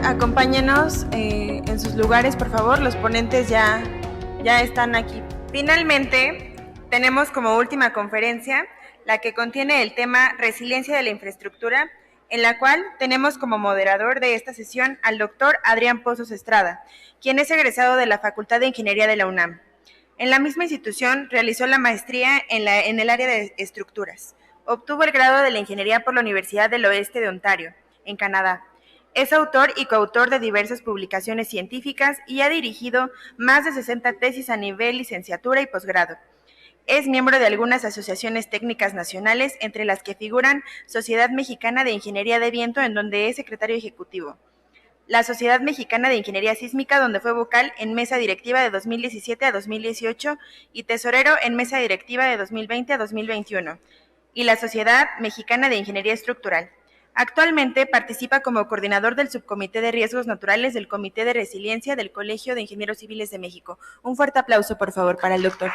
acompáñenos en sus lugares, por favor. Los ponentes ya están aquí. Finalmente, tenemos como última conferencia la que contiene el tema Resiliencia de la Infraestructura, en la cual tenemos como moderador de esta sesión al doctor Adrián Pozos Estrada, quien es egresado de la Facultad de Ingeniería de la UNAM. En la misma institución realizó la maestría en el área de estructuras. Obtuvo el grado de la Ingeniería por la Universidad del Oeste de Ontario, en Canadá. Es autor y coautor de diversas publicaciones científicas y ha dirigido más de 60 tesis a nivel licenciatura y posgrado. Es miembro de algunas asociaciones técnicas nacionales, entre las que figuran Sociedad Mexicana de Ingeniería de Viento, en donde es secretario ejecutivo; la Sociedad Mexicana de Ingeniería Sísmica, donde fue vocal en mesa directiva de 2017 a 2018 y tesorero en mesa directiva de 2020 a 2021, y la Sociedad Mexicana de Ingeniería Estructural. Actualmente participa como coordinador del Subcomité de Riesgos Naturales del Comité de Resiliencia del Colegio de Ingenieros Civiles de México. Un fuerte aplauso, por favor, para el doctor.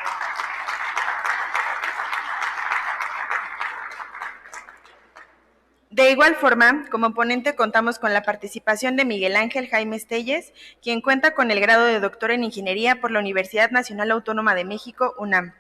De igual forma, como ponente contamos con la participación de Miguel Ángel Jaimes Telles, quien cuenta con el grado de doctor en Ingeniería por la Universidad Nacional Autónoma de México, UNAM.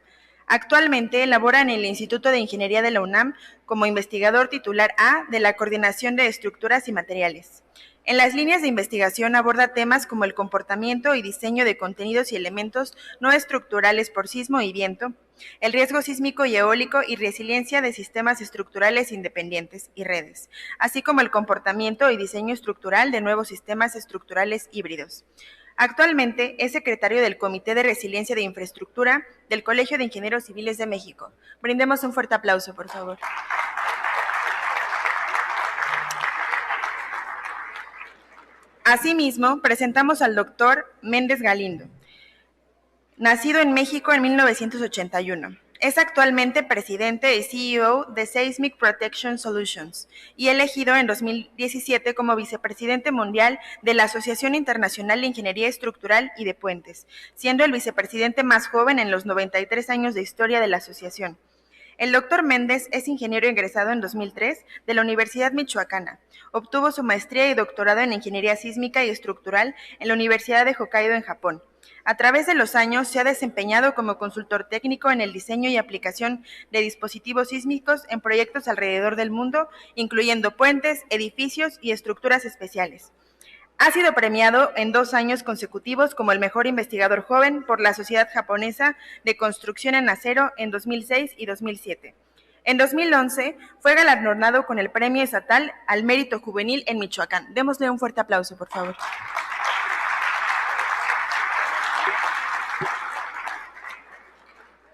Actualmente labora en el Instituto de Ingeniería de la UNAM como investigador titular A de la Coordinación de Estructuras y Materiales. En las líneas de investigación aborda temas como el comportamiento y diseño de contenidos y elementos no estructurales por sismo y viento, el riesgo sísmico y eólico y resiliencia de sistemas estructurales independientes y redes, así como el comportamiento y diseño estructural de nuevos sistemas estructurales híbridos. Actualmente es secretario del Comité de Resiliencia de Infraestructura del Colegio de Ingenieros Civiles de México. Brindemos un fuerte aplauso, por favor. Asimismo, presentamos al doctor Méndez Galindo, nacido en México en 1981. Es actualmente presidente y CEO de Seismic Protection Solutions y elegido en 2017 como vicepresidente mundial de la Asociación Internacional de Ingeniería Estructural y de Puentes, siendo el vicepresidente más joven en los 93 años de historia de la asociación. El doctor Méndez es ingeniero egresado en 2003 de la Universidad Michoacana. Obtuvo su maestría y doctorado en Ingeniería Sísmica y Estructural en la Universidad de Hokkaido, en Japón. A través de los años se ha desempeñado como consultor técnico en el diseño y aplicación de dispositivos sísmicos en proyectos alrededor del mundo, incluyendo puentes, edificios y estructuras especiales. Ha sido premiado en 2 años consecutivos como el mejor investigador joven por la Sociedad Japonesa de Construcción en Acero en 2006 y 2007. En 2011 fue galardonado con el Premio Estatal al Mérito Juvenil en Michoacán. Démosle un fuerte aplauso, por favor.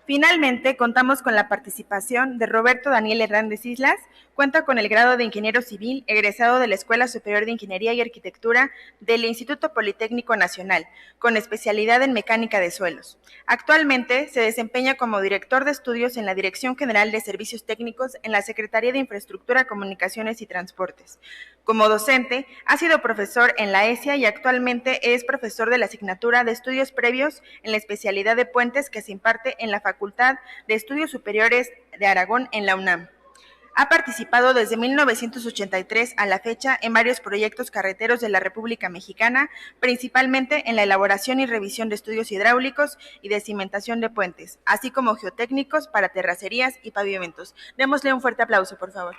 Finalmente, contamos con la participación de Roberto Daniel Hernández Islas. Cuenta con el grado de Ingeniero Civil, egresado de la Escuela Superior de Ingeniería y Arquitectura del Instituto Politécnico Nacional, con especialidad en Mecánica de Suelos. Actualmente se desempeña como director de estudios en la Dirección General de Servicios Técnicos en la Secretaría de Infraestructura, Comunicaciones y Transportes. Como docente, ha sido profesor en la ESIA y actualmente es profesor de la asignatura de Estudios Previos en la especialidad de Puentes que se imparte en la Facultad de Estudios Superiores de Aragón en la UNAM. Ha participado desde 1983 a la fecha en varios proyectos carreteros de la República Mexicana, principalmente en la elaboración y revisión de estudios hidráulicos y de cimentación de puentes, así como geotécnicos para terracerías y pavimentos. Démosle un fuerte aplauso, por favor.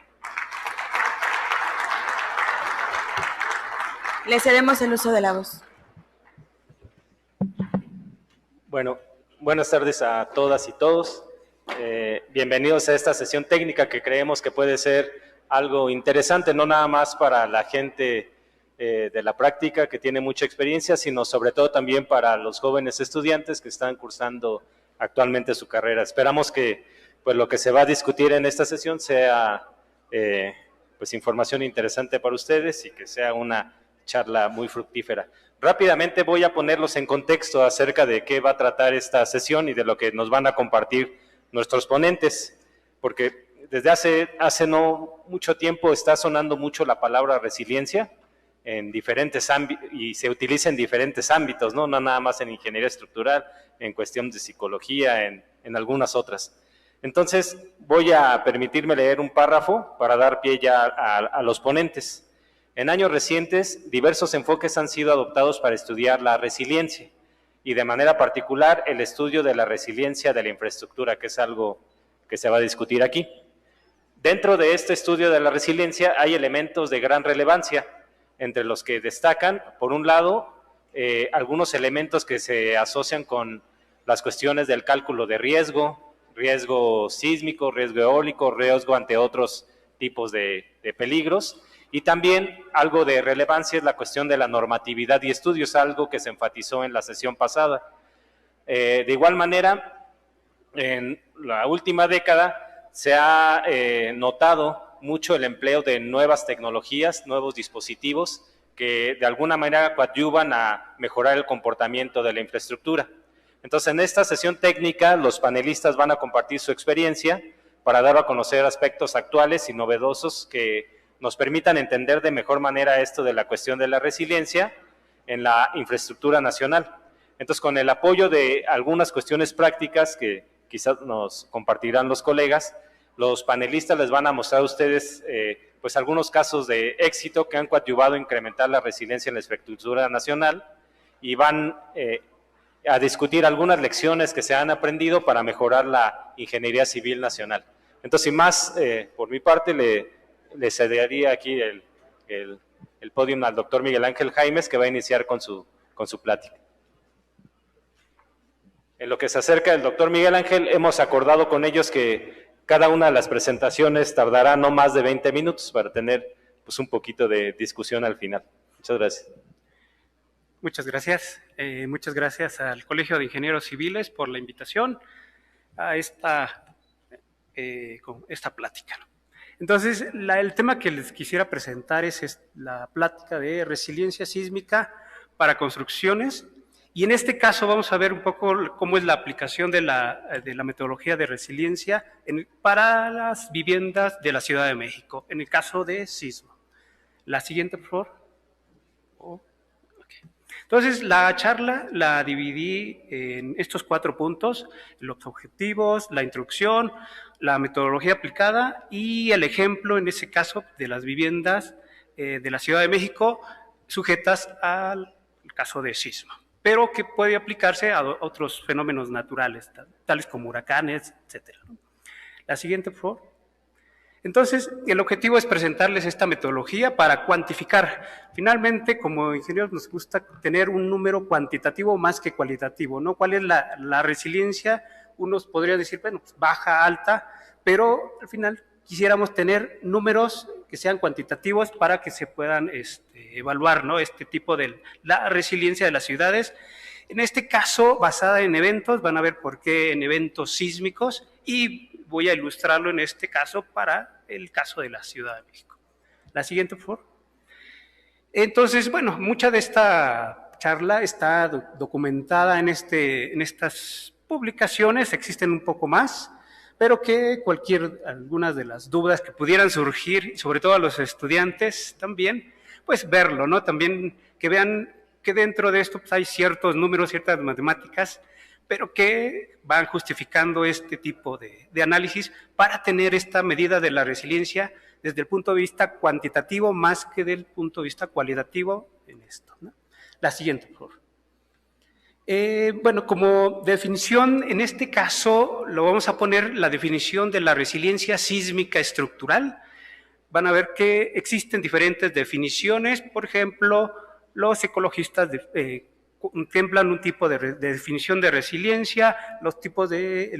Le cedemos el uso de la voz. Bueno, buenas tardes a todas y todos. Bienvenidos a esta sesión técnica que creemos que puede ser algo interesante, no nada más para la gente de la práctica que tiene mucha experiencia, sino sobre todo también para los jóvenes estudiantes que están cursando actualmente su carrera. Esperamos que pues, lo que se va a discutir en esta sesión sea pues, información interesante para ustedes y que sea una charla muy fructífera. Rápidamente voy a ponerlos en contexto acerca de qué va a tratar esta sesión y de lo que nos van a compartir nuestros ponentes, porque desde hace no mucho tiempo está sonando mucho la palabra resiliencia en diferentes ámbitos y se utiliza en diferentes ámbitos, no nada más en ingeniería estructural, en cuestión de psicología, en algunas otras. Entonces voy a permitirme leer un párrafo para dar pie ya a los ponentes. En años recientes, diversos enfoques han sido adoptados para estudiar la resiliencia y de manera particular el estudio de la resiliencia de la infraestructura, que es algo que se va a discutir aquí. Dentro de este estudio de la resiliencia hay elementos de gran relevancia, entre los que destacan, por un lado, algunos elementos que se asocian con las cuestiones del cálculo de riesgo sísmico, riesgo eólico, riesgo ante otros tipos de peligros, y también algo de relevancia es la cuestión de la normatividad y estudios, algo que se enfatizó en la sesión pasada. De igual manera, en la última década se ha notado mucho el empleo de nuevas tecnologías, nuevos dispositivos que de alguna manera coadyuvan a mejorar el comportamiento de la infraestructura. Entonces, en esta sesión técnica, los panelistas van a compartir su experiencia para dar a conocer aspectos actuales y novedosos que nos permitan entender de mejor manera esto de la cuestión de la resiliencia en la infraestructura nacional. Entonces, con el apoyo de algunas cuestiones prácticas que quizás nos compartirán los colegas, los panelistas les van a mostrar a ustedes pues algunos casos de éxito que han coadyuvado a incrementar la resiliencia en la infraestructura nacional y van a discutir algunas lecciones que se han aprendido para mejorar la ingeniería civil nacional. Entonces, sin más, por mi parte, le cedería aquí el podio al doctor Miguel Ángel Jaimes, que va a iniciar con su plática. En lo que se acerca el doctor Miguel Ángel, hemos acordado con ellos que cada una de las presentaciones tardará no más de 20 minutos para tener pues, un poquito de discusión al final. Muchas gracias. Muchas gracias. Muchas gracias al Colegio de Ingenieros Civiles por la invitación a esta plática. Entonces, el tema que les quisiera presentar es la plática de resiliencia sísmica para construcciones. Y en este caso vamos a ver un poco cómo es la aplicación de la metodología de resiliencia para las viviendas de la Ciudad de México, en el caso de sismo. La siguiente, por favor. Okay. Entonces, la charla la dividí en estos 4 puntos: los objetivos, la introducción, la metodología aplicada y el ejemplo, en ese caso, de las viviendas de la Ciudad de México sujetas al caso de sismo, pero que puede aplicarse a otros fenómenos naturales, tales como huracanes, etc. La siguiente, por favor. Entonces, el objetivo es presentarles esta metodología para cuantificar. Finalmente, como ingenieros nos gusta tener un número cuantitativo más que cualitativo, ¿no? ¿Cuál es la resiliencia? Unos podrían decir, bueno, pues baja, alta, pero al final quisiéramos tener números que sean cuantitativos para que se puedan evaluar, ¿no? Este tipo de la resiliencia de las ciudades. En este caso, basada en eventos, van a ver por qué en eventos sísmicos, y voy a ilustrarlo en este caso para el caso de la Ciudad de México. La siguiente, por favor. Entonces, bueno, mucha de esta charla está documentada en estas publicaciones, existen un poco más, pero que algunas de las dudas que pudieran surgir, sobre todo a los estudiantes también, pues verlo, ¿no? También que vean que dentro de esto pues, hay ciertos números, ciertas matemáticas, pero que van justificando este tipo de análisis para tener esta medida de la resiliencia desde el punto de vista cuantitativo más que del punto de vista cualitativo en esto, ¿no? La siguiente, por favor. Bueno, como definición, en este caso lo vamos a poner la definición de la resiliencia sísmica estructural. Van a ver que existen diferentes definiciones. Por ejemplo, los ecologistas contemplan un tipo de definición de resiliencia, los tipos de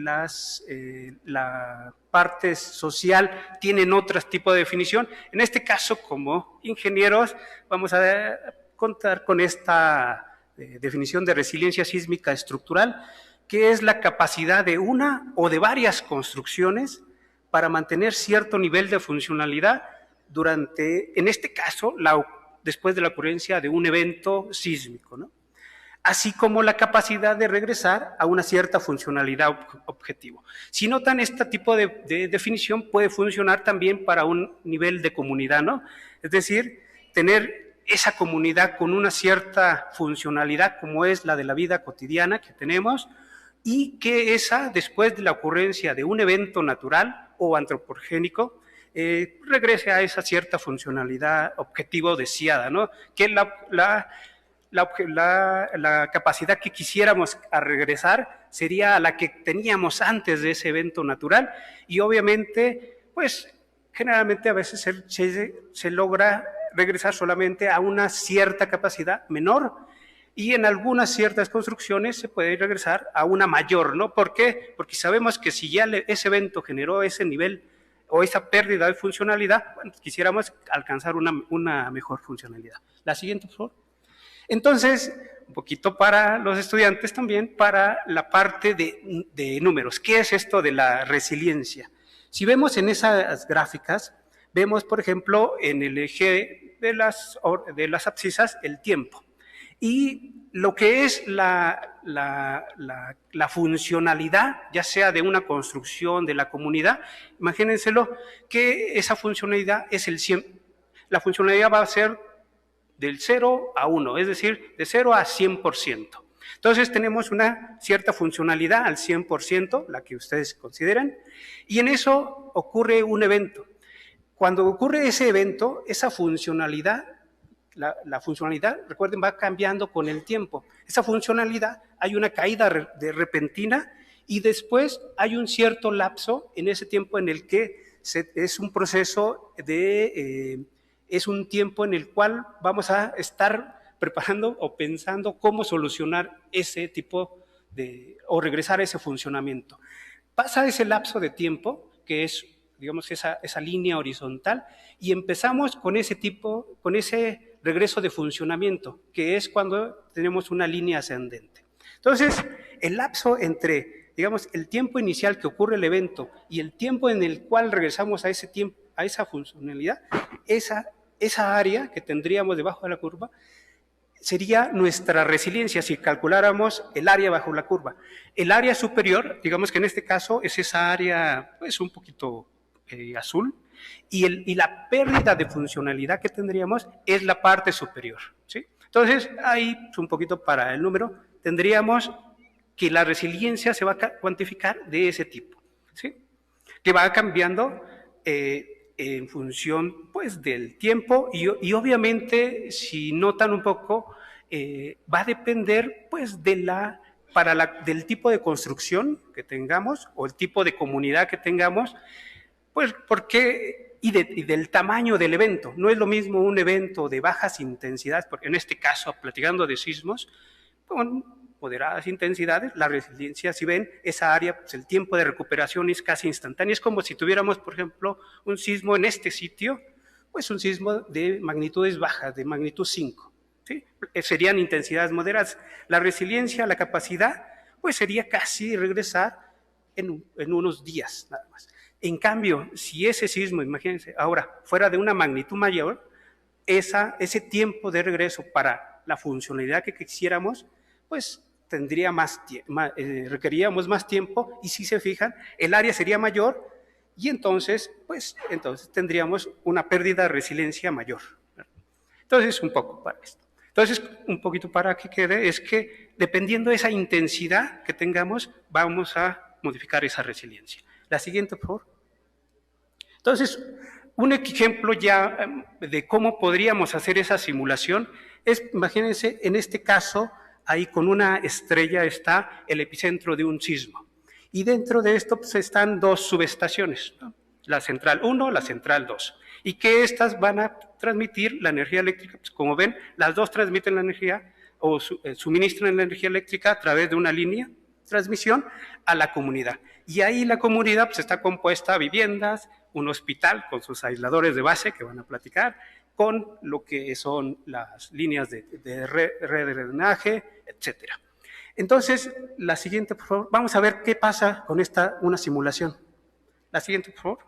la parte social tienen otro tipo de definición. En este caso, como ingenieros, vamos a contar con esta definición de resiliencia sísmica estructural, que es la capacidad de una o de varias construcciones para mantener cierto nivel de funcionalidad durante, en este caso, después de la ocurrencia de un evento sísmico, ¿no? Así como la capacidad de regresar a una cierta funcionalidad objetivo. Si notan, este tipo de definición puede funcionar también para un nivel de comunidad, ¿no? Es decir, tener esa comunidad con una cierta funcionalidad como es la de la vida cotidiana que tenemos, y que esa, después de la ocurrencia de un evento natural o antropogénico, regrese a esa cierta funcionalidad objetivo deseada, ¿no? Que la capacidad que quisiéramos a regresar sería a la que teníamos antes de ese evento natural, y obviamente, pues, generalmente a veces se logra regresar solamente a una cierta capacidad menor, y en algunas ciertas construcciones se puede regresar a una mayor, ¿no? ¿Por qué? Porque sabemos que si ya ese evento generó ese nivel o esa pérdida de funcionalidad, bueno, quisiéramos alcanzar una mejor funcionalidad. La siguiente, por favor. Entonces, un poquito para los estudiantes también, para la parte de números. ¿Qué es esto de la resiliencia? Si vemos en esas gráficas, vemos, por ejemplo, en el eje de las abscisas, el tiempo. Y lo que es la funcionalidad, ya sea de una construcción, de la comunidad, imagínenselo que esa funcionalidad es el 100. La funcionalidad va a ser del 0 a 1, es decir, de 0 a 100%. Entonces tenemos una cierta funcionalidad al 100%, la que ustedes consideren, y en eso ocurre un evento. Cuando ocurre ese evento, esa funcionalidad, la funcionalidad, recuerden, va cambiando con el tiempo. Esa funcionalidad, hay una caída repentina y después hay un cierto lapso en ese tiempo en el que es un proceso es un tiempo en el cual vamos a estar preparando o pensando cómo solucionar ese tipo o regresar a ese funcionamiento. Pasa ese lapso de tiempo, que es, digamos, esa línea horizontal, y empezamos con ese regreso de funcionamiento, que es cuando tenemos una línea ascendente. Entonces, el lapso entre, digamos, el tiempo inicial que ocurre el evento y el tiempo en el cual regresamos a ese tiempo, a esa funcionalidad, esa área que tendríamos debajo de la curva sería nuestra resiliencia si calculáramos el área bajo la curva. El área superior, digamos que en este caso es esa área pues un poquito azul, y la pérdida de funcionalidad que tendríamos es la parte superior, ¿sí? Entonces, ahí un poquito para el número, tendríamos que la resiliencia se va a cuantificar de ese tipo, ¿sí? Que va cambiando en función pues del tiempo y obviamente, si notan un poco, va a depender pues del tipo de construcción que tengamos o el tipo de comunidad que tengamos, pues porque y del tamaño del evento. No es lo mismo un evento de bajas intensidades, porque en este caso, platicando de sismos, con moderadas intensidades, la resiliencia, si ven, esa área, pues el tiempo de recuperación es casi instantáneo. Es como si tuviéramos, por ejemplo, un sismo en este sitio, pues un sismo de magnitudes bajas, de magnitud 5, ¿sí? Serían intensidades moderadas. La resiliencia, la capacidad, pues sería casi regresar en unos días, nada más. En cambio, si ese sismo, imagínense, ahora, fuera de una magnitud mayor, ese tiempo de regreso para la funcionalidad que quisiéramos, pues tendría requeríamos más tiempo, y si se fijan, el área sería mayor, y entonces tendríamos una pérdida de resiliencia mayor. Entonces, un poco para esto. Entonces, un poquito para que quede, es que dependiendo de esa intensidad que tengamos, vamos a modificar esa resiliencia. La siguiente, por favor. Entonces, un ejemplo ya de cómo podríamos hacer esa simulación es, imagínense, en este caso, ahí con una estrella está el epicentro de un sismo. Y dentro de esto pues, están dos subestaciones, ¿no? La central 1, la central 2. Y que estas van a transmitir la energía eléctrica. Pues, como ven, las dos transmiten la energía o suministran la energía eléctrica a través de una línea de transmisión a la comunidad. Y ahí la comunidad pues, está compuesta de viviendas, un hospital con sus aisladores de base que van a platicar, con lo que son las líneas de red de drenaje, etc. Entonces, la siguiente, por favor. Vamos a ver qué pasa con una simulación. La siguiente, por favor.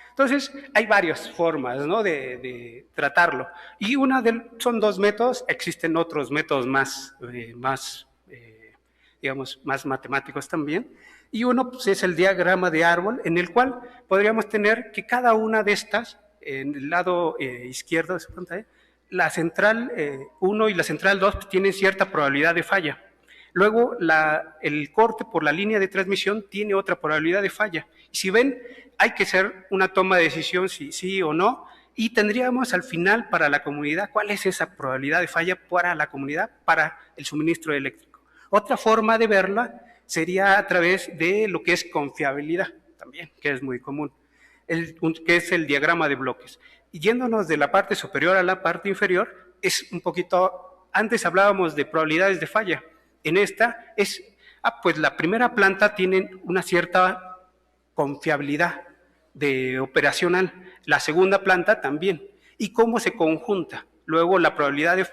Entonces, hay varias formas, ¿no? de tratarlo. Y son dos métodos, existen otros métodos digamos, más matemáticos también. Y uno pues, es el diagrama de árbol, en el cual podríamos tener que cada una de estas, en el lado izquierdo de su pantalla, la central 1 y la central 2 tienen cierta probabilidad de falla. Luego, el corte por la línea de transmisión tiene otra probabilidad de falla. Y si ven, hay que hacer una toma de decisión si sí o no, y tendríamos al final para la comunidad cuál es esa probabilidad de falla para la comunidad, para el suministro eléctrico. Otra forma de verla sería a través de lo que es confiabilidad también, que es muy común, que es el diagrama de bloques. Y yéndonos de la parte superior a la parte inferior, es un poquito, antes hablábamos de probabilidades de falla, en esta es, pues la primera planta tiene una cierta confiabilidad operacional, la segunda planta también, y cómo se conjunta. Luego la probabilidad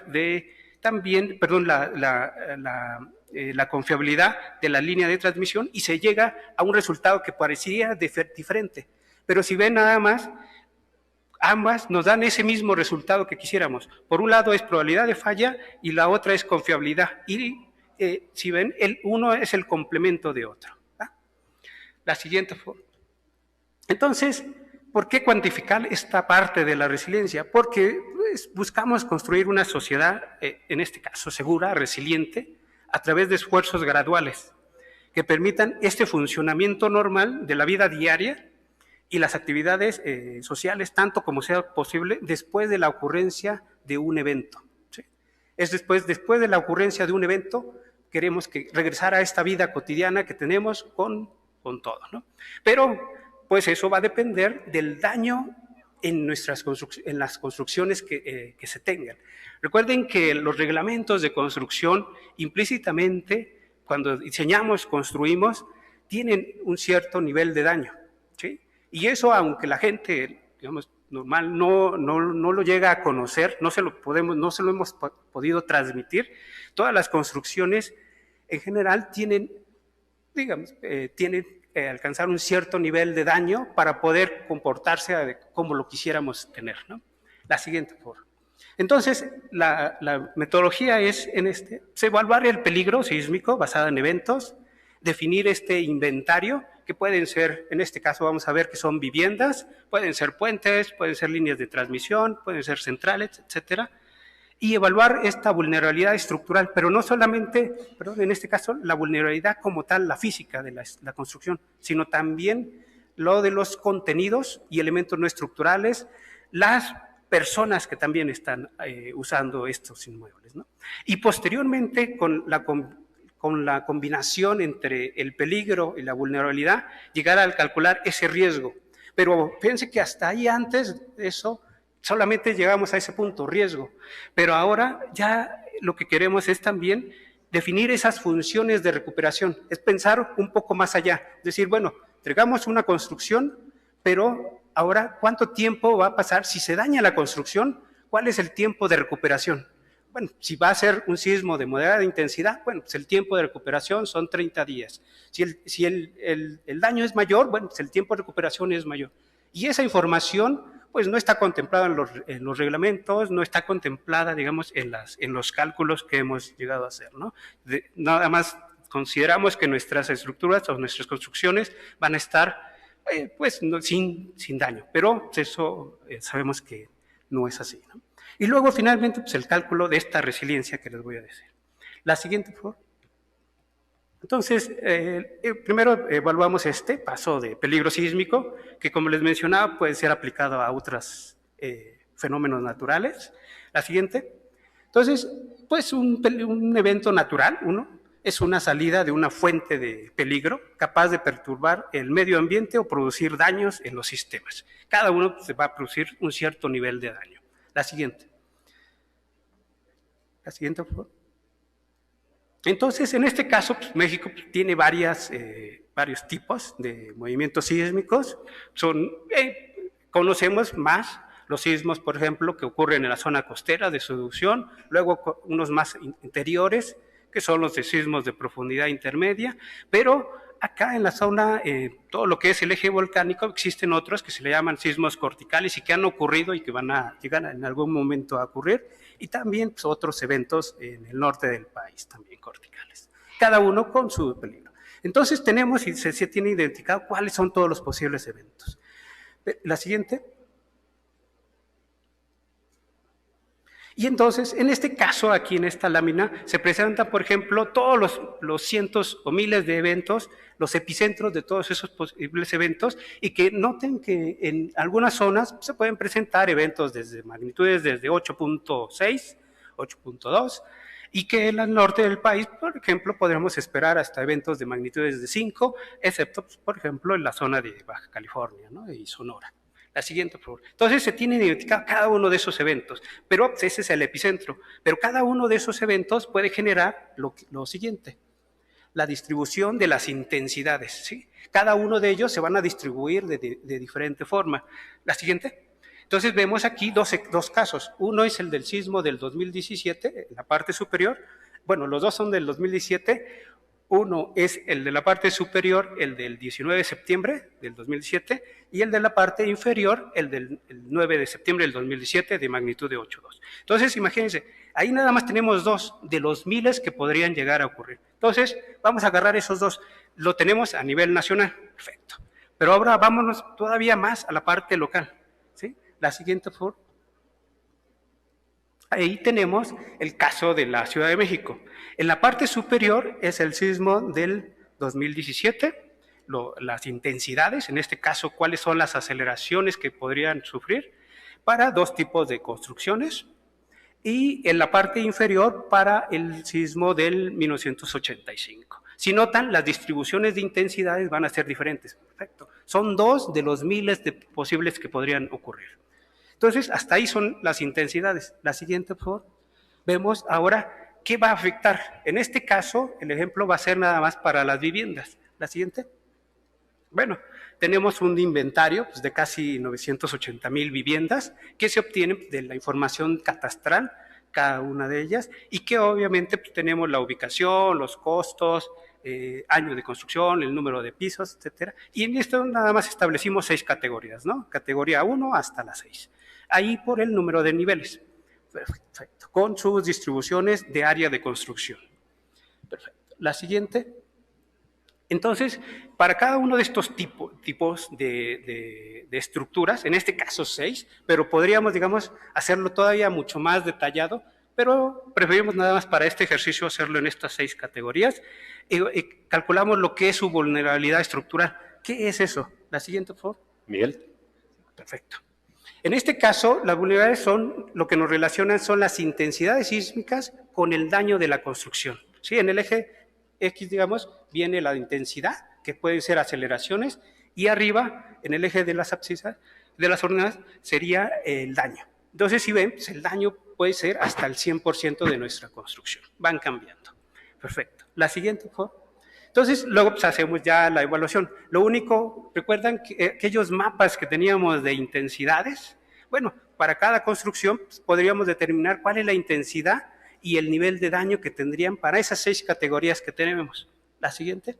también, perdón, la confiabilidad de la línea de transmisión, y se llega a un resultado que parecía diferente. Pero si ven nada más, ambas nos dan ese mismo resultado que quisiéramos. Por un lado es probabilidad de falla y la otra es confiabilidad. Y si ven, uno es el complemento de otro. ¿Va? La siguiente foto. Entonces, ¿por qué cuantificar esta parte de la resiliencia? Porque pues, buscamos construir una sociedad, en este caso segura, resiliente, a través de esfuerzos graduales que permitan este funcionamiento normal de la vida diaria y las actividades sociales, tanto como sea posible, después de la ocurrencia de un evento. ¿Sí? Es después de la ocurrencia de un evento, queremos regresar a esta vida cotidiana que tenemos con todo, ¿no? Pero, pues eso va a depender del daño en las construcciones que se tengan. Recuerden que los reglamentos de construcción, implícitamente, cuando diseñamos, construimos, tienen un cierto nivel de daño, ¿sí? Y eso, aunque la gente, digamos, normal no lo llega a conocer, no se lo hemos podido transmitir, todas las construcciones en general tienen, digamos, alcanzar un cierto nivel de daño para poder comportarse como lo quisiéramos tener, ¿no? La siguiente, por favor. Entonces, la metodología es evaluar el peligro sísmico basado en eventos, definir este inventario, que pueden ser, en este caso vamos a ver que son viviendas, pueden ser puentes, pueden ser líneas de transmisión, pueden ser centrales, etcétera, y evaluar esta vulnerabilidad estructural, pero no solamente, perdón, en este caso, la vulnerabilidad como tal, la física de la construcción, sino también lo de los contenidos y elementos no estructurales, las personas que también están usando estos inmuebles, ¿no? Y posteriormente, con la combinación entre el peligro y la vulnerabilidad, llegar a calcular ese riesgo. Pero fíjense que hasta ahí antes de eso, solamente llegamos a ese punto, riesgo. Pero ahora ya lo que queremos es también definir esas funciones de recuperación, es pensar un poco más allá, decir, bueno, entregamos una construcción, pero ahora, ¿cuánto tiempo va a pasar si se daña la construcción? ¿Cuál es el tiempo de recuperación? Bueno, si va a ser un sismo de moderada intensidad, bueno, pues el tiempo de recuperación son 30 días. Si el daño es mayor, bueno, pues el tiempo de recuperación es mayor. Y esa información, pues no está contemplada en los reglamentos, no está contemplada, digamos, en los cálculos que hemos llegado a hacer, ¿no? Nada más consideramos que nuestras estructuras o nuestras construcciones van a estar, pues, sin daño, pero eso sabemos que no es así, ¿no? Y luego, finalmente, pues el cálculo de esta resiliencia que les voy a decir. La siguiente, por favor. Entonces, primero evaluamos este paso de peligro sísmico, que como les mencionaba, puede ser aplicado a otros fenómenos naturales. La siguiente. Entonces, pues un evento natural, es una salida de una fuente de peligro capaz de perturbar el medio ambiente o producir daños en los sistemas. Cada uno se va a producir un cierto nivel de daño. La siguiente. La siguiente, por favor. Entonces, en este caso, pues, México tiene varios tipos de movimientos sísmicos. Conocemos más los sismos, por ejemplo, que ocurren en la zona costera de subducción, luego unos más interiores, que son los de sismos de profundidad intermedia, pero acá en la zona, todo lo que es el eje volcánico, existen otros que se le llaman sismos corticales y que han ocurrido y que van a llegar en algún momento a ocurrir, y también pues, otros eventos en el norte del país, también corticales, cada uno con su peligro. Entonces tenemos y se tiene identificado cuáles son todos los posibles eventos. La siguiente. Y entonces, en este caso, aquí en esta lámina, se presentan, por ejemplo, todos los cientos o miles de eventos, los epicentros de todos esos posibles eventos, y que noten que en algunas zonas se pueden presentar eventos desde magnitudes desde 8.6, 8.2, y que en el norte del país, por ejemplo, podremos esperar hasta eventos de magnitudes de 5, excepto, por ejemplo, en la zona de Baja California, ¿no? Y Sonora. La siguiente, por favor. Entonces se tiene identificado cada uno de esos eventos, pero ese es el epicentro. Pero cada uno de esos eventos puede generar lo siguiente, la distribución de las intensidades, ¿sí? Cada uno de ellos se van a distribuir de diferente forma. La siguiente. Entonces vemos aquí dos casos. Uno es el del sismo del 2017, en la parte superior. Bueno, los dos son del 2017. Uno es el de la parte superior, el del 19 de septiembre del 2017, y el de la parte inferior, el del 9 de septiembre del 2017, de magnitud de 8.2. Entonces, imagínense, ahí nada más tenemos dos de los miles que podrían llegar a ocurrir. Entonces, vamos a agarrar esos dos. Lo tenemos a nivel nacional, perfecto. Pero ahora vámonos todavía más a la parte local, ¿sí? La siguiente, por favor. Ahí tenemos el caso de la Ciudad de México. En la parte superior es el sismo del 2017, las intensidades, en este caso, cuáles son las aceleraciones que podrían sufrir para dos tipos de construcciones, y en la parte inferior para el sismo del 1985. Si notan, las distribuciones de intensidades van a ser diferentes. Perfecto. Son dos de los miles de posibles que podrían ocurrir. Entonces, hasta ahí son las intensidades. La siguiente, por favor. Vemos ahora qué va a afectar. En este caso, el ejemplo va a ser nada más para las viviendas. La siguiente. Bueno, tenemos un inventario de casi 980,000 viviendas que se obtienen de la información catastral, cada una de ellas, y que obviamente tenemos la ubicación, los costos, año de construcción, el número de pisos, etcétera. Y en esto nada más establecimos 6 categorías, ¿no? Categoría 1 hasta la 6. Ahí por el número de niveles. Perfecto. Con sus distribuciones de área de construcción. Perfecto. La siguiente. Entonces, para cada uno de estos tipos de estructuras, en este caso 6, pero podríamos, digamos, hacerlo todavía mucho más detallado, pero preferimos nada más para este ejercicio hacerlo en estas 6 categorías. Calculamos lo que es su vulnerabilidad estructural. ¿Qué es eso? La siguiente, por favor. Miguel. Perfecto. En este caso, las vulnerabilidades son, lo que nos relacionan son las intensidades sísmicas con el daño de la construcción. ¿Sí? En el eje X, digamos, viene la intensidad, que pueden ser aceleraciones, y arriba, en el eje de las abscisas, de las ordenadas, sería el daño. Entonces, si ven, pues el daño puede ser hasta el 100% de nuestra construcción. Van cambiando. Perfecto. La siguiente, por favor. Entonces, luego pues, hacemos ya la evaluación. Lo único, ¿recuerdan que aquellos mapas que teníamos de intensidades? Bueno, para cada construcción pues, podríamos determinar cuál es la intensidad y el nivel de daño que tendrían para esas 6 categorías que tenemos. La siguiente.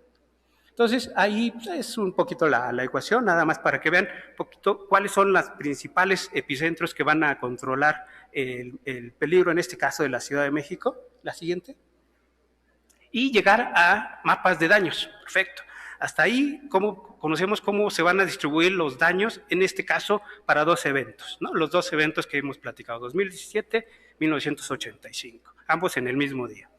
Entonces, ahí es un poquito la ecuación, nada más para que vean un poquito cuáles son los principales epicentros que van a controlar el peligro, en este caso de la Ciudad de México. La siguiente. Y llegar a mapas de daños. Perfecto. Hasta ahí conocemos cómo se van a distribuir los daños, en este caso, para 2 eventos, ¿no? Los 2 eventos que hemos platicado, 2017, 1985, ambos en el mismo día.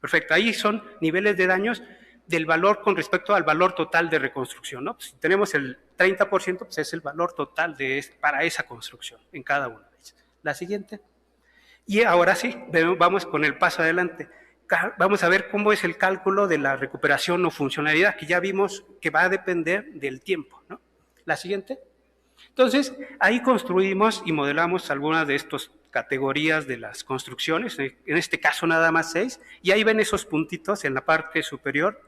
Perfecto. Ahí son niveles de daños del valor con respecto al valor total de reconstrucción, ¿no? Pues si tenemos el 30%, pues es el valor total para esa construcción en cada una de ellas. La siguiente. Y ahora sí, vamos con el paso adelante. Vamos a ver cómo es el cálculo de la recuperación o funcionalidad, que ya vimos que va a depender del tiempo, ¿no? La siguiente. Entonces, ahí construimos y modelamos algunas de estas categorías de las construcciones, en este caso nada más 6, y ahí ven esos puntitos en la parte superior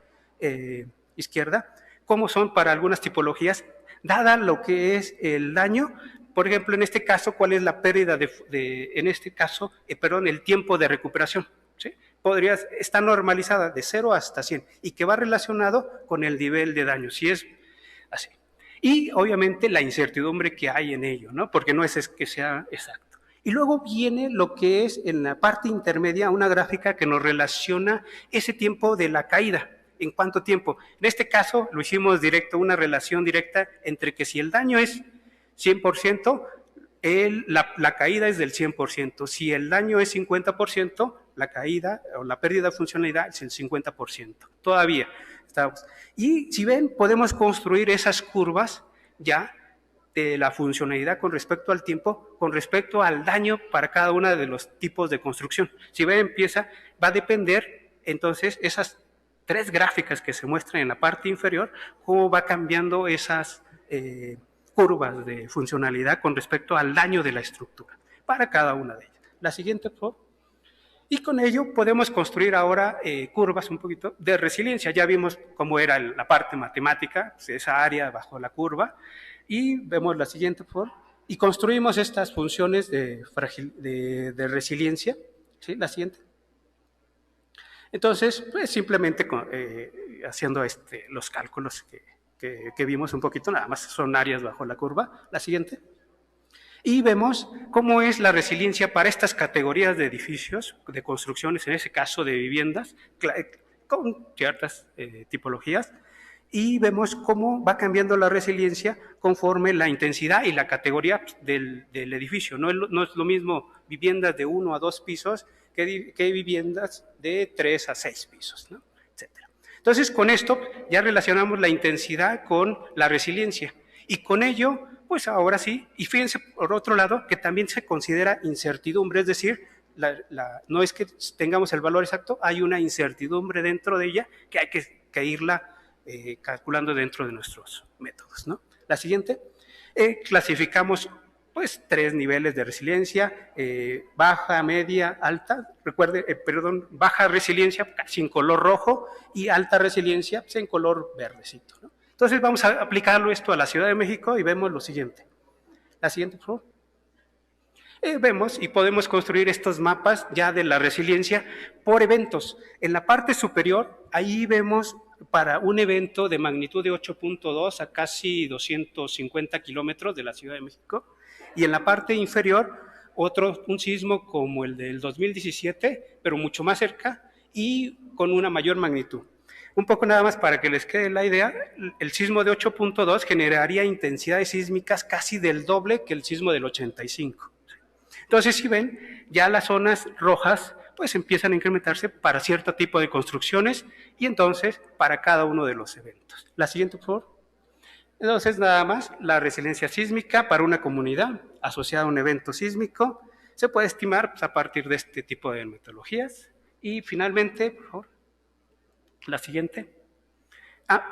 izquierda, cómo son para algunas tipologías, dada lo que es el daño. Por ejemplo, en este caso, ¿cuál es la pérdida el tiempo de recuperación? ¿Sí? Está normalizada de 0 hasta 100 y que va relacionado con el nivel de daño, si es así. Y obviamente la incertidumbre que hay en ello, ¿no? Porque no es que sea exacto. Y luego viene lo que es en la parte intermedia una gráfica que nos relaciona ese tiempo de la caída. ¿En cuánto tiempo? En este caso lo hicimos directo, una relación directa entre que si el daño es 100%, la caída es del 100%. Si el daño es 50%, la caída o la pérdida de funcionalidad es el 50%. Todavía estamos. Y si ven, podemos construir esas curvas ya de la funcionalidad con respecto al tiempo, con respecto al daño para cada uno de los tipos de construcción. Si ven, va a depender, entonces, esas 3 gráficas que se muestran en la parte inferior, cómo va cambiando esas curvas de funcionalidad con respecto al daño de la estructura, para cada una de ellas. La siguiente, por favor. Y con ello podemos construir ahora curvas un poquito de resiliencia. Ya vimos cómo era la parte matemática, pues esa área bajo la curva, y vemos la siguiente, por favor. Y construimos estas funciones de resiliencia. ¿Sí? La siguiente. Entonces, pues simplemente haciendo los cálculos que vimos un poquito, nada más son áreas bajo la curva. La siguiente. Y vemos cómo es la resiliencia para estas categorías de edificios, de construcciones, en ese caso de viviendas, con ciertas tipologías, y vemos cómo va cambiando la resiliencia conforme la intensidad y la categoría del edificio. No es lo mismo viviendas de 1 a 2 pisos que viviendas de 3 a 6 pisos, ¿no? Etcétera. Entonces, con esto ya relacionamos la intensidad con la resiliencia, y con ello, pues ahora sí, y fíjense por otro lado que también se considera incertidumbre, es decir, no es que tengamos el valor exacto, hay una incertidumbre dentro de ella que hay que irla calculando dentro de nuestros métodos, ¿no? La siguiente, clasificamos pues 3 niveles de resiliencia, baja, media, alta. Recuerde, baja resiliencia sin color rojo y alta resiliencia pues, en color verdecito, ¿no? Entonces vamos a aplicarlo esto a la Ciudad de México y vemos lo siguiente. La siguiente, por favor. Vemos y podemos construir estos mapas ya de la resiliencia por eventos. En la parte superior, ahí vemos para un evento de magnitud de 8.2 a casi 250 kilómetros de la Ciudad de México. Y en la parte inferior, un sismo como el del 2017, pero mucho más cerca y con una mayor magnitud. Un poco nada más para que les quede la idea, el sismo de 8.2 generaría intensidades sísmicas casi del doble que el sismo del 85. Entonces, si ven, ya las zonas rojas pues empiezan a incrementarse para cierto tipo de construcciones y entonces para cada uno de los eventos. La siguiente, por favor. Entonces, nada más, la resiliencia sísmica para una comunidad asociada a un evento sísmico se puede estimar pues, a partir de este tipo de metodologías. Y finalmente, por favor, la siguiente.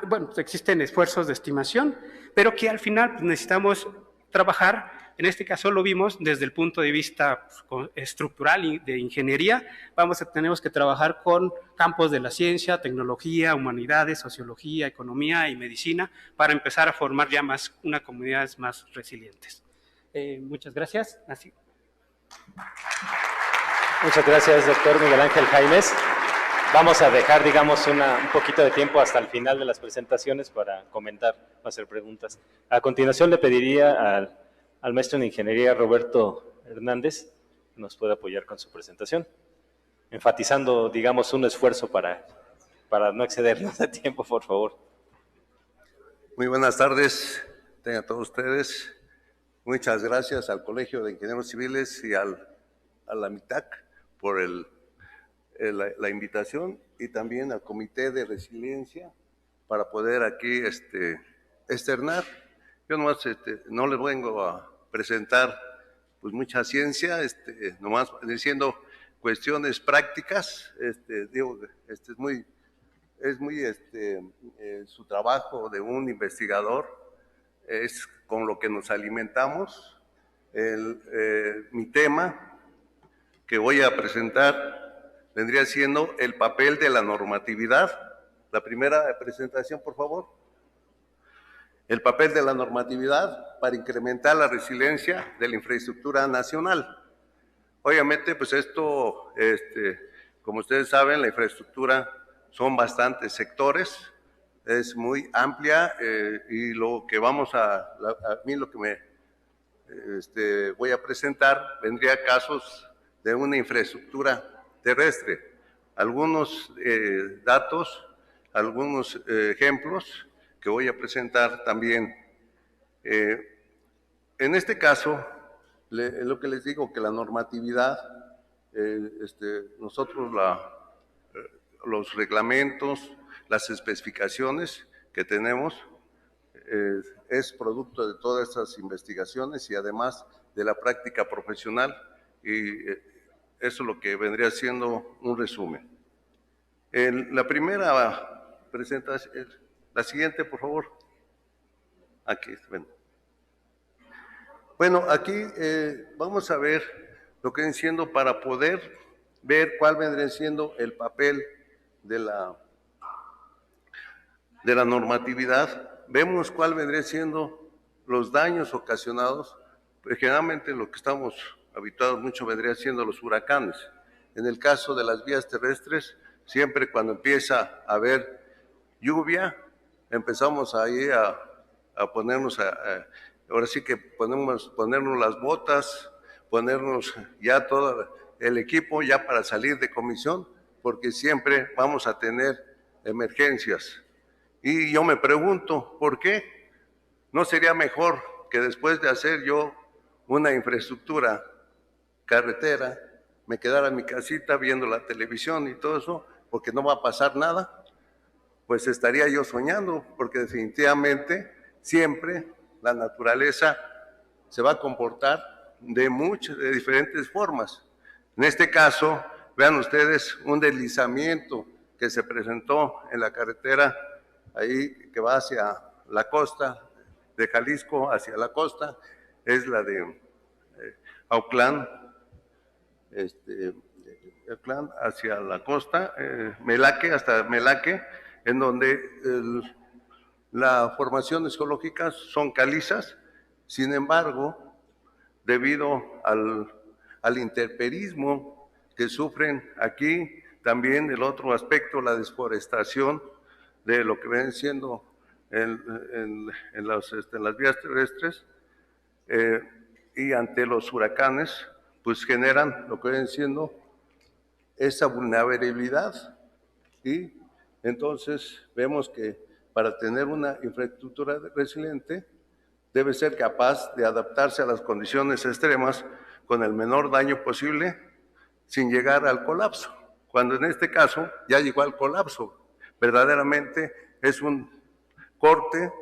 Bueno, pues existen esfuerzos de estimación, pero que al final pues, necesitamos trabajar. En este caso lo vimos desde el punto de vista estructural y de ingeniería. Tenemos que trabajar con campos de la ciencia, tecnología, humanidades, sociología, economía y medicina para empezar a formar ya unas comunidades más resilientes. Muchas gracias. Así. Muchas gracias, doctor Miguel Ángel Jaimes. Vamos a dejar, digamos, un poquito de tiempo hasta el final de las presentaciones para comentar, hacer preguntas. A continuación le pediría al maestro en ingeniería Roberto Hernández que nos pueda apoyar con su presentación, enfatizando, digamos, un esfuerzo para no excedernos de tiempo, por favor. Muy buenas tardes, tengan todos ustedes. Muchas gracias al Colegio de Ingenieros Civiles y a la MITAC por la invitación y también al Comité de Resiliencia para poder aquí externar. Yo nomás no les vengo a presentar pues mucha ciencia, nomás diciendo cuestiones prácticas. Digo, es muy su trabajo de un investigador, es con lo que nos alimentamos. Mi tema que voy a presentar vendría siendo el papel de la normatividad. La primera presentación, por favor. El papel de la normatividad para incrementar la resiliencia de la infraestructura nacional. Obviamente, pues esto, como ustedes saben, la infraestructura son bastantes sectores, es muy amplia y lo que a mí lo que me voy a presentar vendría casos de una infraestructura terrestre. Algunos datos, algunos ejemplos que voy a presentar también. En este caso, lo que les digo, que la normatividad, nosotros los reglamentos, las especificaciones que tenemos, es producto de todas estas investigaciones y además de la práctica profesional, y eso es lo que vendría siendo un resumen. La primera presentación, la siguiente, por favor. Aquí, bueno, aquí vamos a ver lo que viene siendo para poder ver cuál vendría siendo el papel de la normatividad. Vemos cuál vendría siendo los daños ocasionados, pues generalmente lo que estamos habituados mucho vendría siendo los huracanes. En el caso de las vías terrestres, siempre cuando empieza a haber lluvia, empezamos ahí a ponernos, ahora sí que ponernos las botas, ponernos ya todo el equipo ya para salir de comisión, porque siempre vamos a tener emergencias. Y yo me pregunto, ¿por qué? ¿No sería mejor que después de hacer yo una infraestructura carretera, me quedara en mi casita viendo la televisión y todo eso, porque no va a pasar nada? Pues estaría yo soñando, porque definitivamente siempre la naturaleza se va a comportar de diferentes formas. En este caso, vean ustedes un deslizamiento que se presentó en la carretera ahí que va hacia la costa de Jalisco, hacia la costa, es la de Autlán, hacia la costa, Melaque, hasta Melaque, en donde las formaciones geológicas son calizas. Sin embargo, debido al intemperismo que sufren aquí, también el otro aspecto, la desforestación de lo que ven siendo en las vías terrestres, y ante los huracanes, pues generan lo que ven siendo esa vulnerabilidad. Y entonces vemos que para tener una infraestructura resiliente debe ser capaz de adaptarse a las condiciones extremas con el menor daño posible sin llegar al colapso. Cuando en este caso ya llegó al colapso, verdaderamente es un corte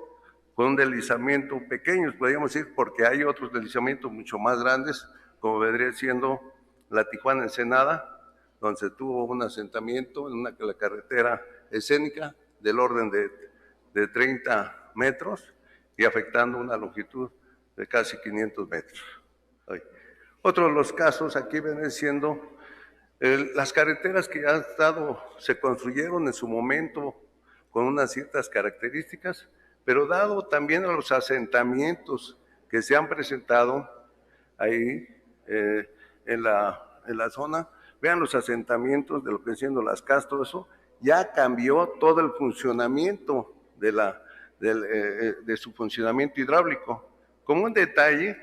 con un deslizamiento pequeño, podríamos decir, porque hay otros deslizamientos mucho más grandes, como vendría siendo la Tijuana-Ensenada, donde se tuvo un asentamiento en la carretera escénica del orden de 30 metros y afectando una longitud de casi 500 metros. Otro de los casos aquí viene siendo las carreteras que ya se construyeron en su momento con unas ciertas características, pero dado también a los asentamientos que se han presentado ahí en la zona, vean los asentamientos de lo que viene siendo las casas, todo eso, ya cambió todo el funcionamiento de su funcionamiento hidráulico. Como un detalle,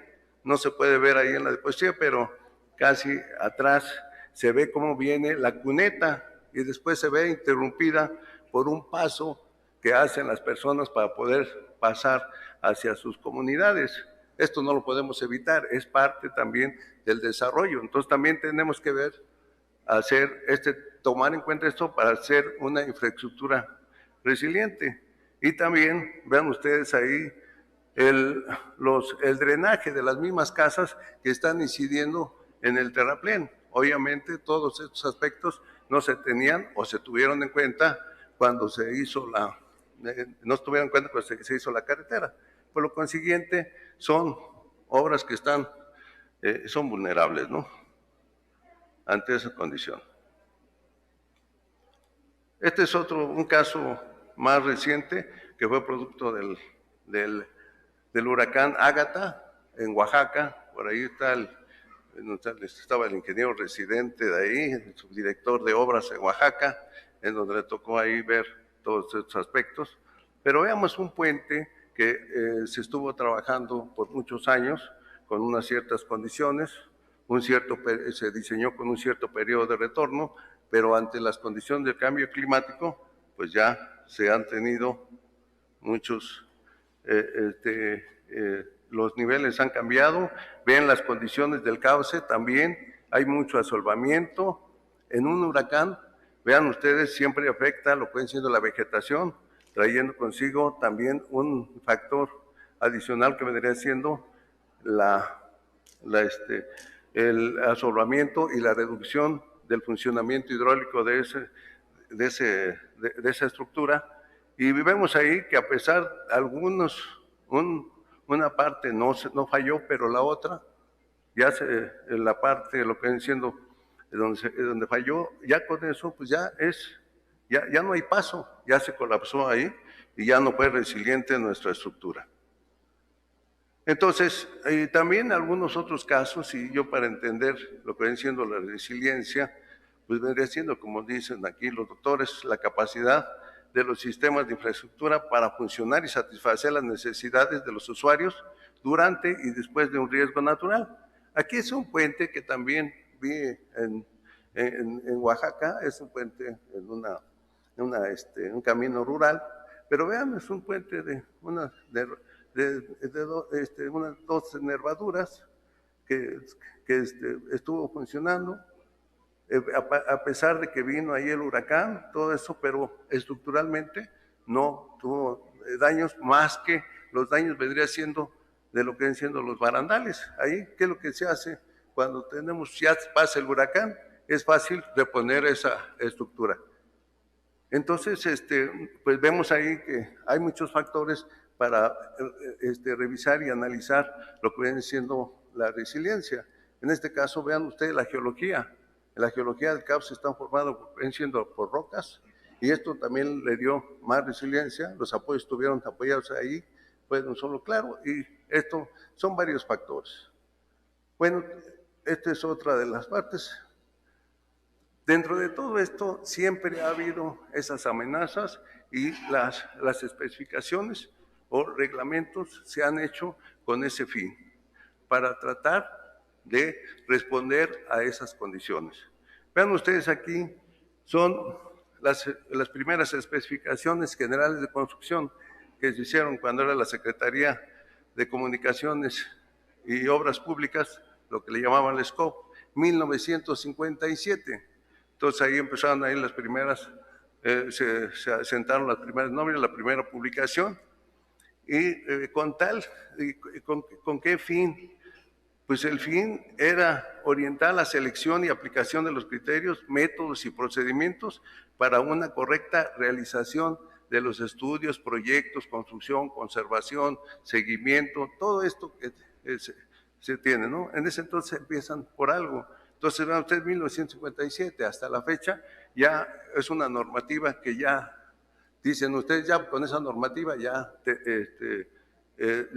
no se puede ver ahí en la diapositiva, pero casi atrás se ve cómo viene la cuneta y después se ve interrumpida por un paso que hacen las personas para poder pasar hacia sus comunidades. Esto no lo podemos evitar, es parte también del desarrollo. Entonces también tenemos que ver, tomar en cuenta esto para hacer una infraestructura resiliente. Y también vean ustedes ahí el drenaje de las mismas casas que están incidiendo en el terraplén. Obviamente todos estos aspectos no se tenían o se tuvieron en cuenta cuando se hizo no estuvieron en cuenta cuando se hizo la carretera. Por lo consiguiente, son obras que son vulnerables, ¿no?, ante esa condición. Este es un caso más reciente que fue producto del huracán Ágata en Oaxaca. Por ahí estaba el ingeniero residente de ahí, el subdirector de obras en Oaxaca, en donde le tocó ahí ver todos estos aspectos. Pero veamos un puente que se estuvo trabajando por muchos años con unas ciertas condiciones, se diseñó con un cierto periodo de retorno, pero ante las condiciones del cambio climático, pues ya se han tenido muchos los niveles han cambiado, ven las condiciones del cauce también, hay mucho asolvamiento. En un huracán, vean ustedes, siempre afecta lo que viene siendo la vegetación, trayendo consigo también un factor adicional que vendría siendo el asolvamiento y la reducción del funcionamiento hidráulico de esa estructura. Y vemos ahí que a pesar de una parte no falló, pero la otra, ya en la parte, lo que viene siendo donde falló, ya con eso, pues ya no hay paso, ya se colapsó ahí y ya no fue resiliente nuestra estructura. Entonces, también algunos otros casos, y yo para entender lo que viene siendo la resiliencia, pues vendría siendo, como dicen aquí los doctores, la capacidad de los sistemas de infraestructura para funcionar y satisfacer las necesidades de los usuarios durante y después de un riesgo natural. Aquí es un puente que también vi en Oaxaca, es un puente en un camino rural, pero vean, es un puente de unas dos nervaduras que estuvo funcionando, a pesar de que vino ahí el huracán, todo eso, pero estructuralmente no tuvo daños más que los daños vendría siendo de lo que vienen siendo los barandales. Ahí, ¿qué es lo que se hace? Cuando ya pasa el huracán, es fácil reponer esa estructura. Entonces, pues vemos ahí que hay muchos factores para revisar y analizar lo que viene siendo la resiliencia. En este caso, vean ustedes la geología. La geología del cauce está formada por rocas, y esto también le dio más resiliencia. Los apoyos estuvieron apoyados ahí, fue de un solo claro, y esto son varios factores. Bueno, esta es otra de las partes. Dentro de todo esto siempre ha habido esas amenazas, y las especificaciones o reglamentos se han hecho con ese fin, para tratar de responder a esas condiciones. Vean ustedes aquí, son las primeras especificaciones generales de construcción que se hicieron cuando era la Secretaría de Comunicaciones y Obras Públicas, lo que le llamaban el SCOP, 1957. Entonces ahí empezaron ahí las primeras, se asentaron las primeras nóminas, la primera publicación, y ¿con qué fin? Pues el fin era orientar la selección y aplicación de los criterios, métodos y procedimientos para una correcta realización de los estudios, proyectos, construcción, conservación, seguimiento, todo esto que se tiene, ¿no? En ese entonces empiezan por algo. Entonces, vean ustedes, 1957 hasta la fecha, ya es una normativa que ya, dicen ustedes, ya con esa normativa ya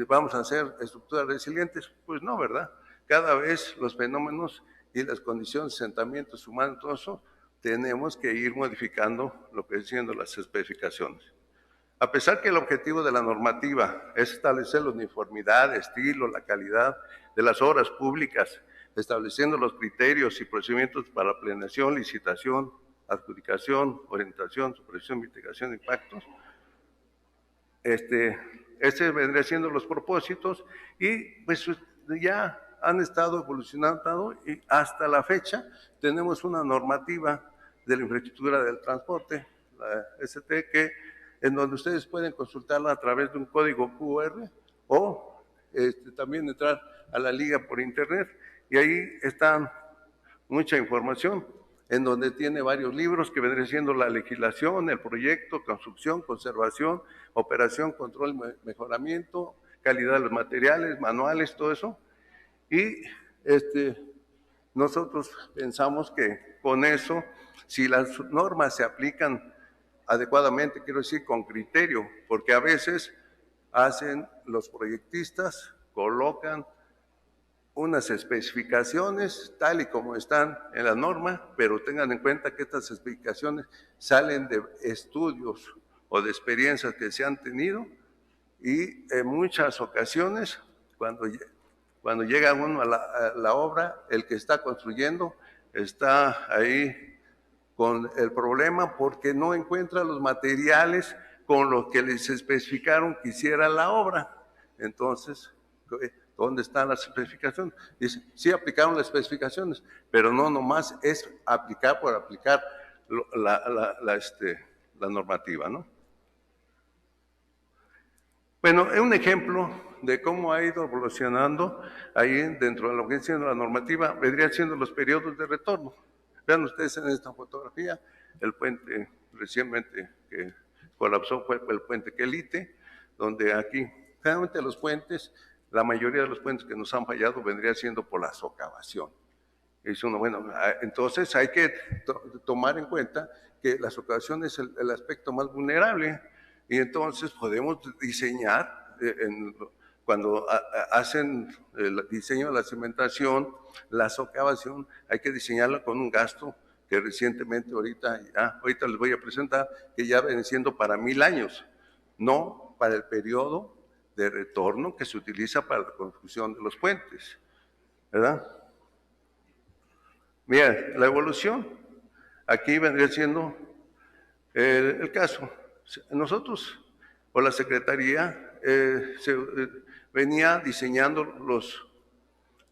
vamos a hacer estructuras resilientes. Pues no, ¿verdad? Cada vez los fenómenos y las condiciones de asentamientos humanos, todo eso, tenemos que ir modificando lo que es siendo las especificaciones. A pesar que el objetivo de la normativa es establecer la uniformidad, estilo, la calidad de las obras públicas, estableciendo los criterios y procedimientos para planeación, licitación, adjudicación, orientación, supervisión, mitigación de impactos, vendría siendo los propósitos, y pues ya han estado evolucionando, y hasta la fecha tenemos una normativa de la infraestructura del transporte, la ST, en donde ustedes pueden consultarla a través de un código QR, o también entrar a la liga por internet, y ahí está mucha información, en donde tiene varios libros que vendrían siendo la legislación, el proyecto, construcción, conservación, operación, control, mejoramiento, calidad de los materiales, manuales, todo eso. Y nosotros pensamos que con eso, si las normas se aplican adecuadamente, quiero decir con criterio, porque a veces hacen los proyectistas, colocan unas especificaciones tal y como están en la norma, pero tengan en cuenta que estas especificaciones salen de estudios o de experiencias que se han tenido, y en muchas ocasiones cuando llega uno a la obra, el que está construyendo está ahí con el problema porque no encuentra los materiales con los que les especificaron que hiciera la obra. Entonces, ¿Dónde están las especificaciones? Dice, sí aplicaron las especificaciones, pero no nomás es aplicar por aplicar la normativa, ¿no? Bueno, es un ejemplo de cómo ha ido evolucionando ahí dentro de lo que es siendo la normativa, vendrían siendo los periodos de retorno. Vean ustedes en esta fotografía, el puente recientemente que colapsó fue el puente Quelite, donde aquí, generalmente los puentes, la mayoría de los puentes que nos han fallado vendría siendo por la socavación. Es uno, bueno, entonces hay que tomar en cuenta que la socavación es el aspecto más vulnerable y entonces podemos diseñar, cuando hacen el diseño de la cimentación, la socavación, hay que diseñarla con un gasto que recientemente ahorita les voy a presentar, que ya viene siendo para 1000 años, no para el periodo de retorno que se utiliza para la construcción de los puentes, ¿verdad? Mira, la evolución, aquí vendría siendo el caso. Nosotros, o la Secretaría, venía diseñando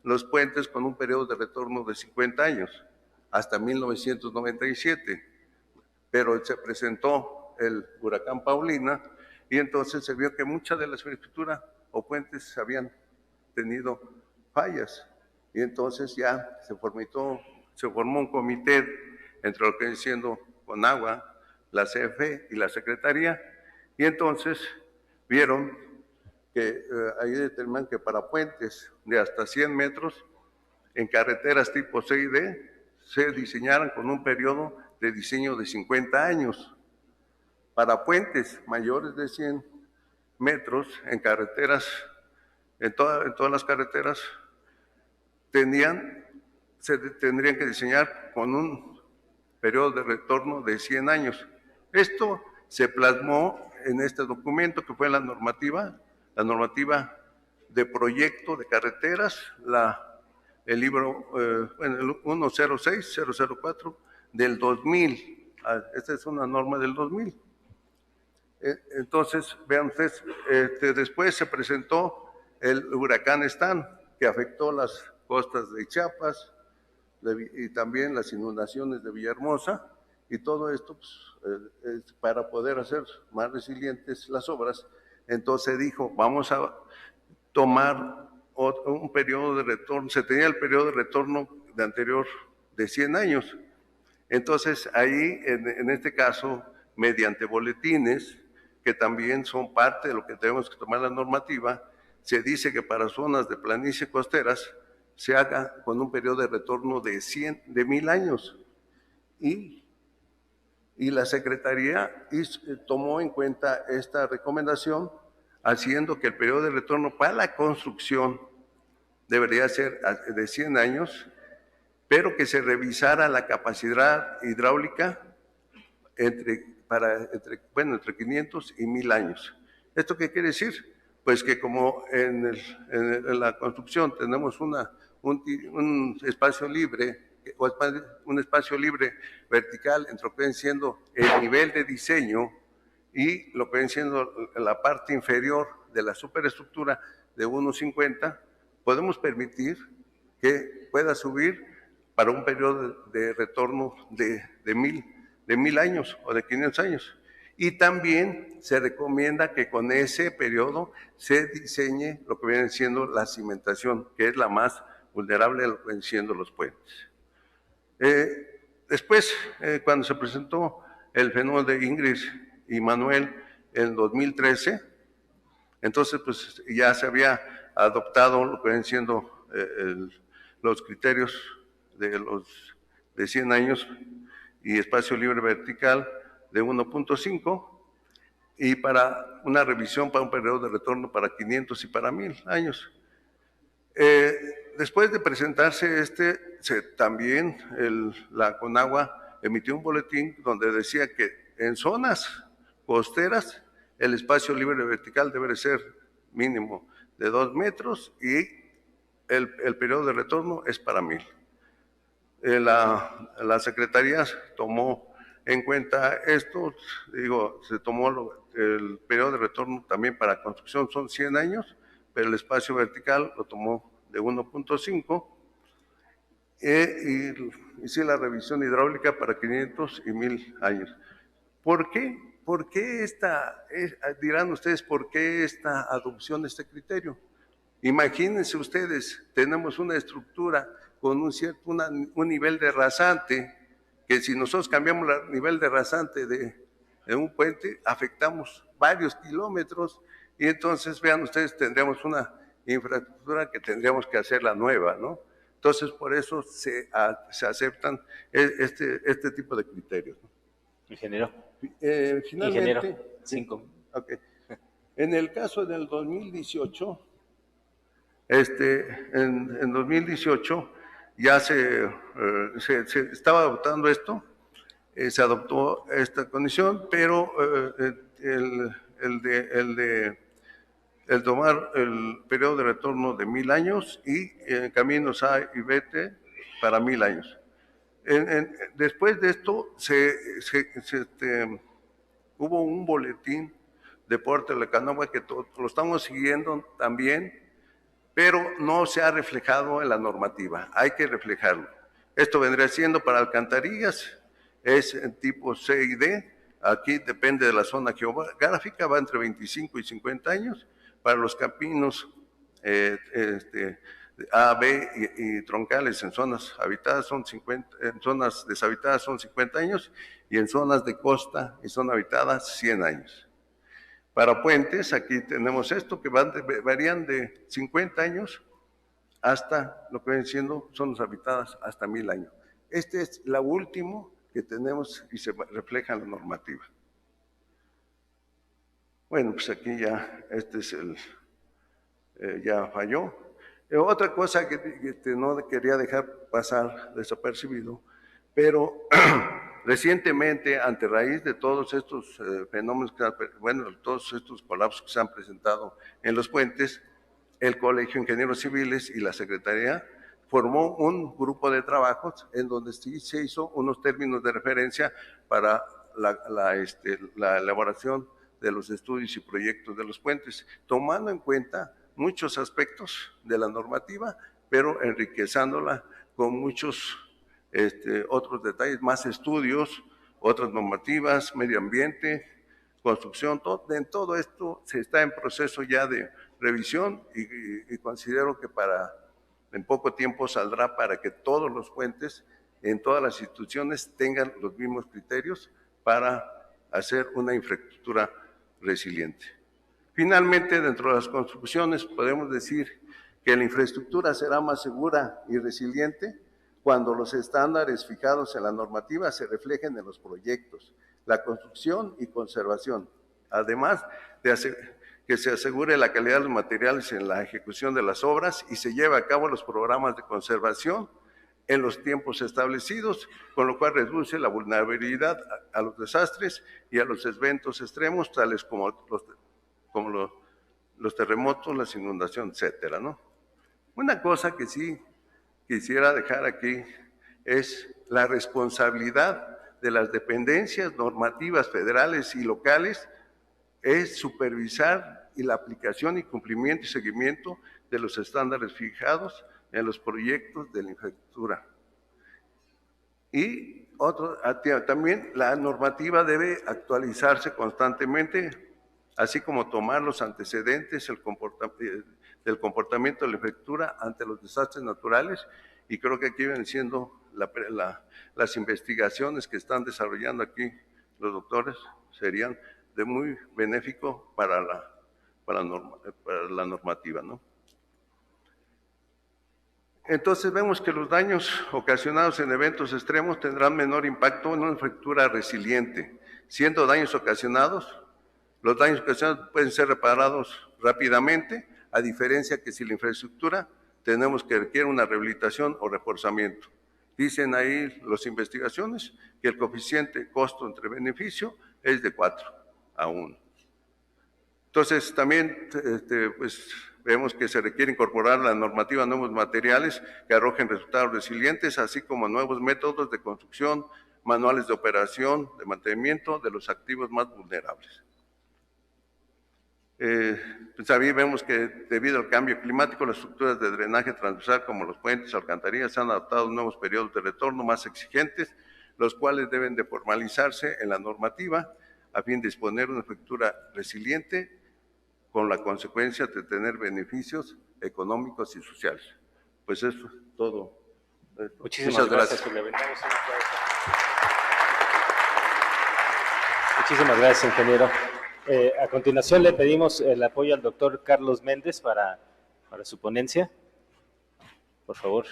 los puentes con un periodo de retorno de 50 años, hasta 1997, pero se presentó el huracán Paulina y entonces se vio que muchas de las infraestructuras o puentes habían tenido fallas y entonces ya se formó un comité entre lo que viene siendo Conagua, la CFE y la Secretaría, y entonces vieron que ahí determinan que para puentes de hasta 100 metros en carreteras tipo C y D se diseñaran con un periodo de diseño de 50 años. Para puentes mayores de 100 metros en carreteras, en todas las carreteras, se tendrían que diseñar con un periodo de retorno de 100 años. Esto se plasmó en este documento que fue la normativa de proyecto de carreteras, el libro el 106-004 del 2000. Esta es una norma del 2000. Entonces, vean ustedes, después se presentó el huracán Stan, que afectó las costas de Chiapas y también las inundaciones de Villahermosa, y todo esto pues, para poder hacer más resilientes las obras. Entonces dijo, vamos a tomar un periodo de retorno, se tenía el periodo de retorno de anterior de 100 años. Entonces ahí, en este caso, mediante boletines, que también son parte de lo que tenemos que tomar la normativa, se dice que para zonas de planicie costeras se haga con un periodo de retorno de 1000 años. Y la Secretaría tomó en cuenta esta recomendación, haciendo que el periodo de retorno para la construcción debería ser de 100 años, pero que se revisara la capacidad hidráulica entre 500 y 1000 años. ¿Esto qué quiere decir? Pues que como en la construcción tenemos un espacio libre, un espacio libre vertical entre lo que viene siendo el nivel de diseño y lo que viene siendo la parte inferior de la superestructura de 1,50, podemos permitir que pueda subir para un periodo de retorno de 1000 años o de 500 años. Y también se recomienda que con ese periodo se diseñe lo que viene siendo la cimentación, que es la más vulnerable a lo que vienen siendo los puentes. Después, cuando se presentó el fenómeno de Ingrid y Manuel en 2013, entonces pues ya se había adoptado lo que vienen siendo los criterios de 100 años y espacio libre vertical de 1.5 y para una revisión para un periodo de retorno para 500 y para 1000 años. Después de presentarse también la Conagua emitió un boletín donde decía que en zonas costeras el espacio libre vertical debe ser mínimo de 2 metros y el periodo de retorno es para 1000. La Secretaría tomó en cuenta esto, se tomó el periodo de retorno también para construcción, son 100 años, pero el espacio vertical lo tomó de 1.5 y hice la revisión hidráulica para 500 y 1000 años. ¿Por qué? ¿Por qué dirán ustedes, por qué esta adopción de este criterio? Imagínense ustedes, tenemos una estructura con un nivel de rasante, que si nosotros cambiamos el nivel de rasante de un puente, afectamos varios kilómetros, y entonces, vean ustedes, tendríamos una infraestructura que tendríamos que hacerla nueva, ¿no? Entonces, por eso se aceptan este tipo de criterios, ¿no? Ingeniero. Finalmente, Ingeniero, 5. Okay. En el caso del 2018, en 2018 ya se estaba adoptando esto, se adoptó esta condición, pero el tomar el periodo de retorno de 1000 años y caminos A y B para 1000 años. Después de esto hubo un boletín de Puerto de la Canova que lo estamos siguiendo también, pero no se ha reflejado en la normativa. Hay que reflejarlo. Esto vendría siendo para alcantarillas, es en tipo C y D. Aquí depende de la zona geográfica, va entre 25 y 50 años. Para los caminos A, B y troncales en zonas habitadas en zonas deshabitadas son 50 años, y en zonas de costa y zona habitada 100 años. Para puentes, aquí tenemos esto, que varían de 50 años hasta lo que ven siendo zonas habitadas hasta 1000 años. Este es la última que tenemos y se refleja en la normativa. Bueno, pues aquí ya, ya falló. Otra cosa que no quería dejar pasar desapercibido, pero recientemente, ante raíz de todos estos fenómenos, todos estos colapsos que se han presentado en los puentes, el Colegio de Ingenieros Civiles y la Secretaría formó un grupo de trabajos en donde sí se hizo unos términos de referencia para la elaboración de los estudios y proyectos de los puentes, tomando en cuenta muchos aspectos de la normativa, pero enriquezándola con muchos otros detalles, más estudios, otras normativas, medio ambiente, construcción, en todo esto se está en proceso ya de revisión y considero que en poco tiempo saldrá para que todos los puentes en todas las instituciones tengan los mismos criterios para hacer una infraestructura resiliente. Finalmente, dentro de las construcciones podemos decir que la infraestructura será más segura y resiliente cuando los estándares fijados en la normativa se reflejen en los proyectos, la construcción y conservación, además de que se asegure la calidad de los materiales en la ejecución de las obras y se lleve a cabo los programas de conservación en los tiempos establecidos, con lo cual reduce la vulnerabilidad a los desastres y a los eventos extremos, tales como los terremotos, las inundaciones, etcétera, ¿no? Una cosa que sí quisiera dejar aquí es la responsabilidad de las dependencias normativas federales y locales es supervisar la aplicación y cumplimiento y seguimiento de los estándares fijados en los proyectos de la infraestructura. Y también la normativa debe actualizarse constantemente, así como tomar los antecedentes del comportamiento de la infraestructura ante los desastres naturales, y creo que aquí vienen siendo las investigaciones que están desarrollando aquí los doctores serían de muy benéfico para la normativa, ¿no? Entonces vemos que los daños ocasionados en eventos extremos tendrán menor impacto en una infraestructura resiliente. Siendo daños ocasionados, los daños ocasionados pueden ser reparados rápidamente, a diferencia que si la infraestructura tenemos que requiere una rehabilitación o reforzamiento. Dicen ahí las investigaciones que el coeficiente costo entre beneficio es de 4:1. Entonces también pues, vemos que se requiere incorporar a la normativa nuevos materiales que arrojen resultados resilientes, así como nuevos métodos de construcción, manuales de operación, de mantenimiento de los activos más vulnerables. Pues también vemos que debido al cambio climático, las estructuras de drenaje transversal como los puentes, alcantarillas, han adaptado nuevos periodos de retorno más exigentes, los cuales deben de formalizarse en la normativa a fin de disponer de una infraestructura resiliente con la consecuencia de tener beneficios económicos y sociales. Pues eso es todo. Muchísimas gracias. Muchísimas gracias, ingeniero. A continuación le pedimos el apoyo al doctor Carlos Méndez para su ponencia. Por favor.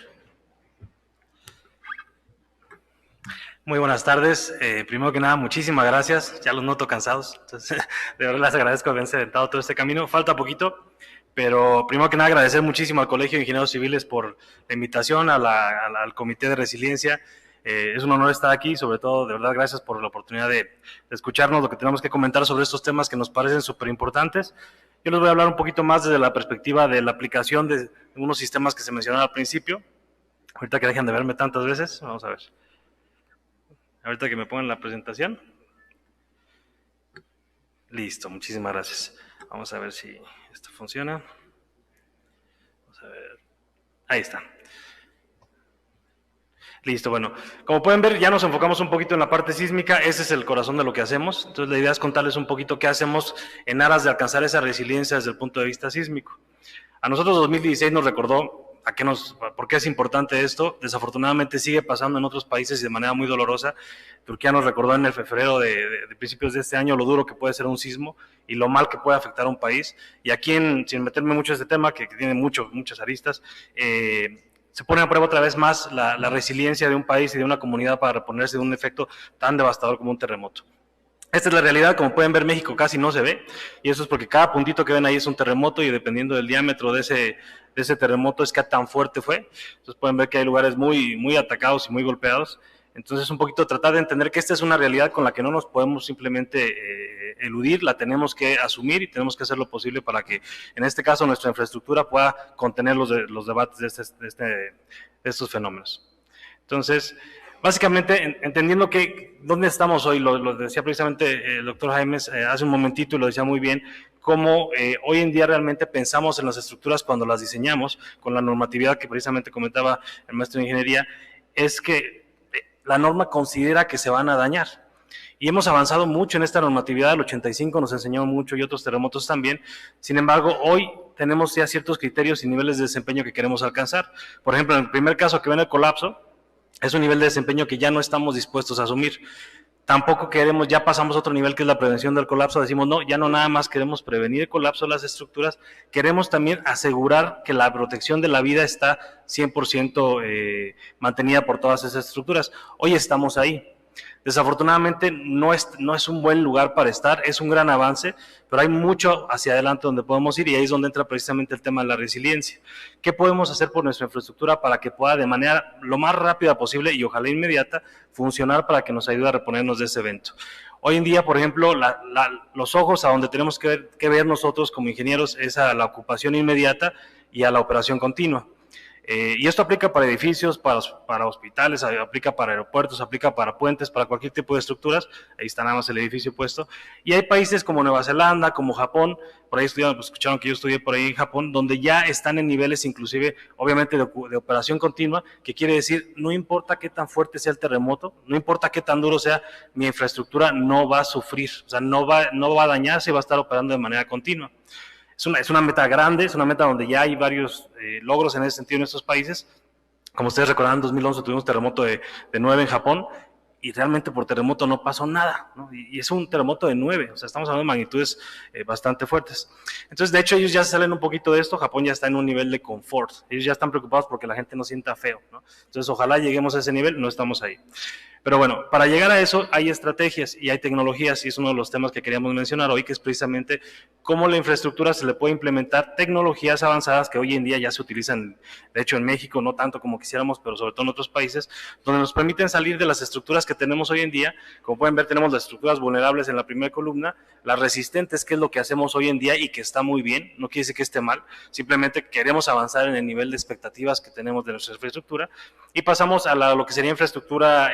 Muy buenas tardes. Primero que nada, muchísimas gracias. Ya los noto cansados. Entonces, de verdad les agradezco haberse aventado todo este camino. Falta poquito, pero primero que nada agradecer muchísimo al Colegio de Ingenieros Civiles por la invitación al Comité de Resiliencia. Es un honor estar aquí, sobre todo, de verdad, gracias por la oportunidad de escucharnos lo que tenemos que comentar sobre estos temas que nos parecen súper importantes. Yo les voy a hablar un poquito más desde la perspectiva de la aplicación de unos sistemas que se mencionaron al principio. Ahorita que dejen de verme tantas veces, vamos a ver. Ahorita que me pongan la presentación. Listo, muchísimas gracias. Vamos a ver si esto funciona. Vamos a ver. Ahí está. Listo, bueno, como pueden ver ya nos enfocamos un poquito en la parte sísmica, ese es el corazón de lo que hacemos, entonces la idea es contarles un poquito qué hacemos en aras de alcanzar esa resiliencia desde el punto de vista sísmico. A nosotros 2016 nos recordó por qué es importante esto. Desafortunadamente sigue pasando en otros países y de manera muy dolorosa. Turquía nos recordó en el febrero de principios de este año lo duro que puede ser un sismo y lo mal que puede afectar a un país, y aquí sin meterme mucho en este tema que tiene muchas aristas, se pone a prueba otra vez más la resiliencia de un país y de una comunidad para reponerse de un efecto tan devastador como un terremoto. Esta es la realidad. Como pueden ver, México casi no se ve, y eso es porque cada puntito que ven ahí es un terremoto, y dependiendo del diámetro de ese terremoto es qué tan fuerte fue. Entonces pueden ver que hay lugares muy atacados y muy golpeados. Entonces un poquito tratar de entender que esta es una realidad con la que no nos podemos simplemente eludir, la tenemos que asumir y tenemos que hacer lo posible para que en este caso nuestra infraestructura pueda contener los debates de estos fenómenos. Entonces, básicamente, entendiendo dónde estamos hoy, lo decía precisamente el doctor Jaimes hace un momentito y lo decía muy bien, cómo hoy en día realmente pensamos en las estructuras cuando las diseñamos, con la normatividad que precisamente comentaba el maestro de ingeniería, es que la norma considera que se van a dañar. Y hemos avanzado mucho en esta normatividad, el 85 nos enseñó mucho y otros terremotos también. Sin embargo, hoy tenemos ya ciertos criterios y niveles de desempeño que queremos alcanzar. Por ejemplo, en el primer caso que ven el colapso, es un nivel de desempeño que ya no estamos dispuestos a asumir. Tampoco queremos, ya pasamos a otro nivel que es la prevención del colapso, decimos no, ya no nada más queremos prevenir el colapso de las estructuras, queremos también asegurar que la protección de la vida está 100% mantenida por todas esas estructuras. Hoy estamos ahí. Desafortunadamente no es un buen lugar para estar, es un gran avance, pero hay mucho hacia adelante donde podemos ir, y ahí es donde entra precisamente el tema de la resiliencia. ¿Qué podemos hacer por nuestra infraestructura para que pueda de manera lo más rápida posible y ojalá inmediata funcionar para que nos ayude a reponernos de ese evento? Hoy en día, por ejemplo, los ojos a donde tenemos que ver nosotros como ingenieros es a la ocupación inmediata y a la operación continua. Y esto aplica para edificios, para hospitales, aplica para aeropuertos, aplica para puentes, para cualquier tipo de estructuras. Ahí está nada más el edificio puesto. Y hay países como Nueva Zelanda, como Japón, por ahí escucharon que yo estudié por ahí en Japón, donde ya están en niveles inclusive, obviamente, de operación continua, que quiere decir, no importa qué tan fuerte sea el terremoto, no importa qué tan duro sea, mi infraestructura no va a sufrir, o sea, no va a dañarse y va a estar operando de manera continua. Es una meta grande, es una meta donde ya hay varios logros en ese sentido en estos países. Como ustedes recordarán, en 2011 tuvimos un terremoto de 9 en Japón, y realmente por terremoto no pasó nada, ¿no? Y es un terremoto de 9, o sea, estamos hablando de magnitudes bastante fuertes. Entonces, de hecho, ellos ya salen un poquito de esto. Japón ya está en un nivel de confort, ellos ya están preocupados porque la gente no sienta feo, ¿no? Entonces, ojalá lleguemos a ese nivel, no estamos ahí. Pero bueno, para llegar a eso hay estrategias y hay tecnologías, y es uno de los temas que queríamos mencionar hoy, que es precisamente cómo la infraestructura se le puede implementar tecnologías avanzadas que hoy en día ya se utilizan, de hecho en México no tanto como quisiéramos, pero sobre todo en otros países, donde nos permiten salir de las estructuras que tenemos hoy en día. Como pueden ver, tenemos las estructuras vulnerables en la primera columna, las resistentes, que es lo que hacemos hoy en día y que está muy bien, no quiere decir que esté mal, simplemente queremos avanzar en el nivel de expectativas que tenemos de nuestra infraestructura, y pasamos a lo que sería infraestructura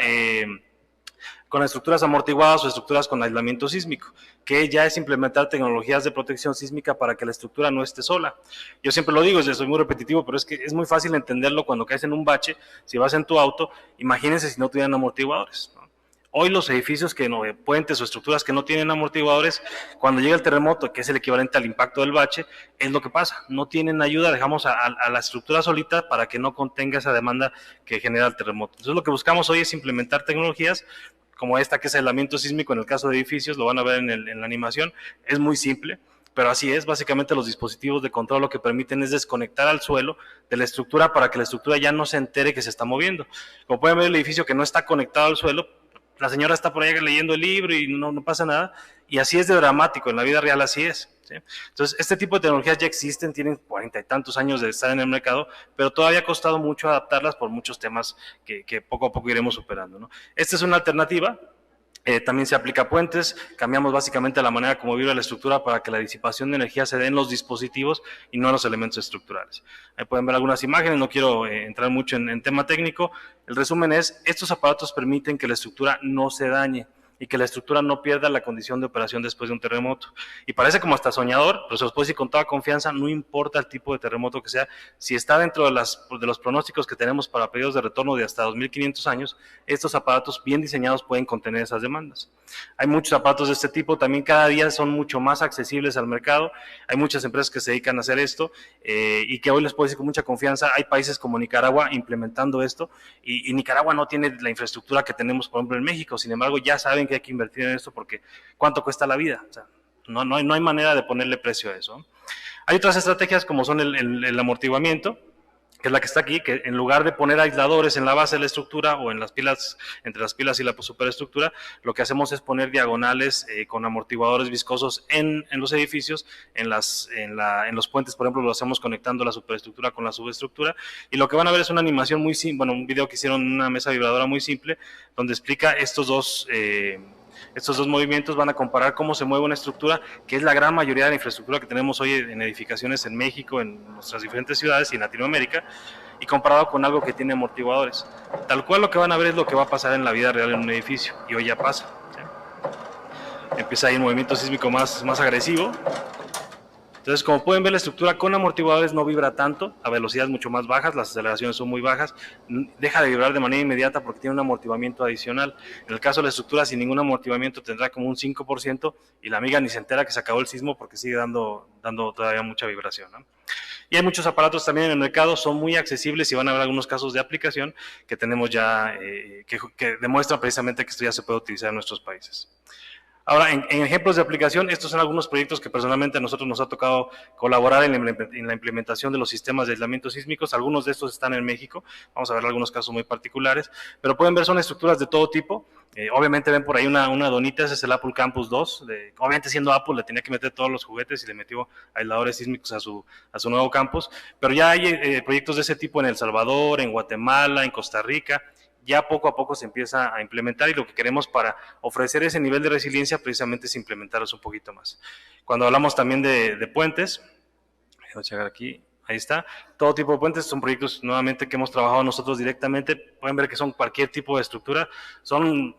con estructuras amortiguadas o estructuras con aislamiento sísmico, que ya es implementar tecnologías de protección sísmica para que la estructura no esté sola. Yo siempre lo digo, soy muy repetitivo, pero es que es muy fácil entenderlo cuando caes en un bache. Si vas en tu auto, imagínense si no tuvieran amortiguadores, ¿no? Hoy los edificios, puentes o estructuras que no tienen amortiguadores, cuando llega el terremoto, que es el equivalente al impacto del bache, es lo que pasa, no tienen ayuda, dejamos a la estructura solita para que no contenga esa demanda que genera el terremoto. Entonces lo que buscamos hoy es implementar tecnologías como esta, que es aislamiento sísmico en el caso de edificios, lo van a ver en la animación, es muy simple, pero así es, básicamente los dispositivos de control lo que permiten es desconectar al suelo de la estructura para que la estructura ya no se entere que se está moviendo. Como pueden ver, el edificio que no está conectado al suelo, la señora está por ahí leyendo el libro y no pasa nada, y así es de dramático, en la vida real así es, ¿sí? Entonces, este tipo de tecnologías ya existen, tienen 40 y tantos años de estar en el mercado, pero todavía ha costado mucho adaptarlas por muchos temas que poco a poco iremos superando, ¿no? Esta es una alternativa. También se aplica a puentes, cambiamos básicamente la manera como vibra la estructura para que la disipación de energía se dé en los dispositivos y no en los elementos estructurales. Ahí pueden ver algunas imágenes, no quiero entrar mucho en tema técnico. El resumen es, estos aparatos permiten que la estructura no se dañe y que la estructura no pierda la condición de operación después de un terremoto. Y parece como hasta soñador, pero se los puedo decir con toda confianza, no importa el tipo de terremoto que sea, si está dentro de los pronósticos que tenemos para periodos de retorno de hasta 2500 años, estos aparatos bien diseñados pueden contener esas demandas. Hay muchos aparatos de este tipo, también cada día son mucho más accesibles al mercado, hay muchas empresas que se dedican a hacer esto y que hoy les puedo decir con mucha confianza, hay países como Nicaragua implementando esto y Nicaragua no tiene la infraestructura que tenemos, por ejemplo, en México, sin embargo ya saben que hay que invertir en esto porque ¿cuánto cuesta la vida? O sea, no hay manera de ponerle precio a eso. Hay otras estrategias como son el amortiguamiento, que es la que está aquí, que en lugar de poner aisladores en la base de la estructura o en las pilas, entre las pilas y la superestructura, lo que hacemos es poner diagonales con amortiguadores viscosos en los edificios, en los puentes, por ejemplo, lo hacemos conectando la superestructura con la subestructura, y lo que van a ver es una animación muy simple, bueno, un video que hicieron en una mesa vibradora muy simple, donde explica estos dos movimientos, van a comparar cómo se mueve una estructura, que es la gran mayoría de la infraestructura que tenemos hoy en edificaciones en México, en nuestras diferentes ciudades y en Latinoamérica, y comparado con algo que tiene amortiguadores. Tal cual lo que van a ver es lo que va a pasar en la vida real en un edificio, y hoy ya pasa, ¿sí? Empieza ahí un movimiento sísmico más agresivo. Entonces, como pueden ver, la estructura con amortiguadores no vibra tanto, a velocidades mucho más bajas, las aceleraciones son muy bajas, deja de vibrar de manera inmediata porque tiene un amortiguamiento adicional. En el caso de la estructura, sin ningún amortiguamiento, tendrá como un 5%, y la amiga ni se entera que se acabó el sismo porque sigue dando todavía mucha vibración, ¿no? Y hay muchos aparatos también en el mercado, son muy accesibles y van a haber algunos casos de aplicación que tenemos ya, que demuestran precisamente que esto ya se puede utilizar en nuestros países. Ahora, en ejemplos de aplicación, estos son algunos proyectos que personalmente a nosotros nos ha tocado colaborar en la implementación de los sistemas de aislamiento sísmicos. Algunos de estos están en México, vamos a ver algunos casos muy particulares, pero pueden ver son estructuras de todo tipo. Obviamente ven por ahí una donita, ese es el Apple Campus 2, obviamente siendo Apple le tenía que meter todos los juguetes y le metió aisladores sísmicos a su nuevo campus, pero ya hay proyectos de ese tipo en El Salvador, en Guatemala, en Costa Rica. Ya poco a poco se empieza a implementar y lo que queremos para ofrecer ese nivel de resiliencia precisamente es implementarlos un poquito más. Cuando hablamos también de puentes, voy a llegar aquí, ahí está, todo tipo de puentes son proyectos nuevamente que hemos trabajado nosotros directamente, pueden ver que son cualquier tipo de estructura,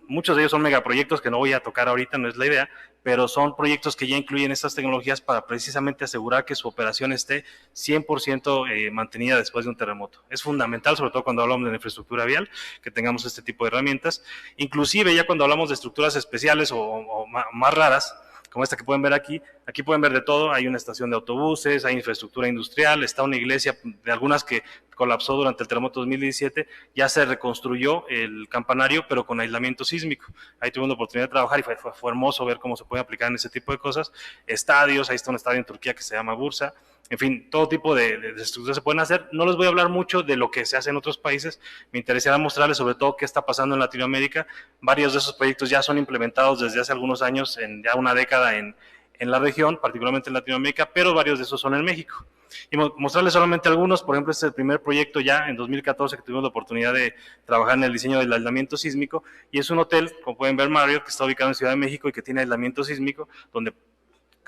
muchos de ellos son megaproyectos que no voy a tocar ahorita, no es la idea, pero son proyectos que ya incluyen estas tecnologías para precisamente asegurar que su operación esté 100% mantenida después de un terremoto. Es fundamental, sobre todo cuando hablamos de infraestructura vial, que tengamos este tipo de herramientas. Inclusive ya cuando hablamos de estructuras especiales o más raras, como esta que pueden ver aquí pueden ver de todo, hay una estación de autobuses, hay infraestructura industrial, está una iglesia de algunas que colapsó durante el terremoto 2017, ya se reconstruyó el campanario, pero con aislamiento sísmico. Ahí tuvimos la oportunidad de trabajar y fue hermoso ver cómo se puede aplicar en ese tipo de cosas. Estadios, ahí está un estadio en Turquía que se llama Bursa. En fin, todo tipo de estructuras se pueden hacer. No les voy a hablar mucho de lo que se hace en otros países. Me interesará mostrarles sobre todo qué está pasando en Latinoamérica. Varios de esos proyectos ya son implementados desde hace algunos años, en ya una década en la región, particularmente en Latinoamérica, pero varios de esos son en México. Y mostrarles solamente algunos, por ejemplo, este es el primer proyecto ya en 2014 que tuvimos la oportunidad de trabajar en el diseño del aislamiento sísmico, y es un hotel, como pueden ver, Marriott, que está ubicado en Ciudad de México y que tiene aislamiento sísmico, donde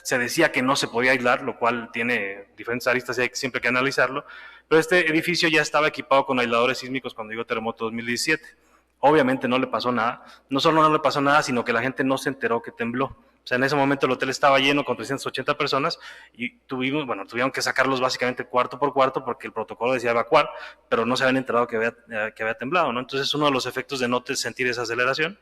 se decía que no se podía aislar, lo cual tiene diferentes aristas y hay siempre que analizarlo, pero este edificio ya estaba equipado con aisladores sísmicos cuando llegó el terremoto 2017. Obviamente no le pasó nada. No solo no le pasó nada, sino que la gente no se enteró que tembló. O sea, en ese momento el hotel estaba lleno con 380 personas y tuvieron que sacarlos básicamente cuarto por cuarto porque el protocolo decía evacuar, pero no se habían enterado que había temblado, ¿no? Entonces, uno de los efectos de no sentir esa aceleración.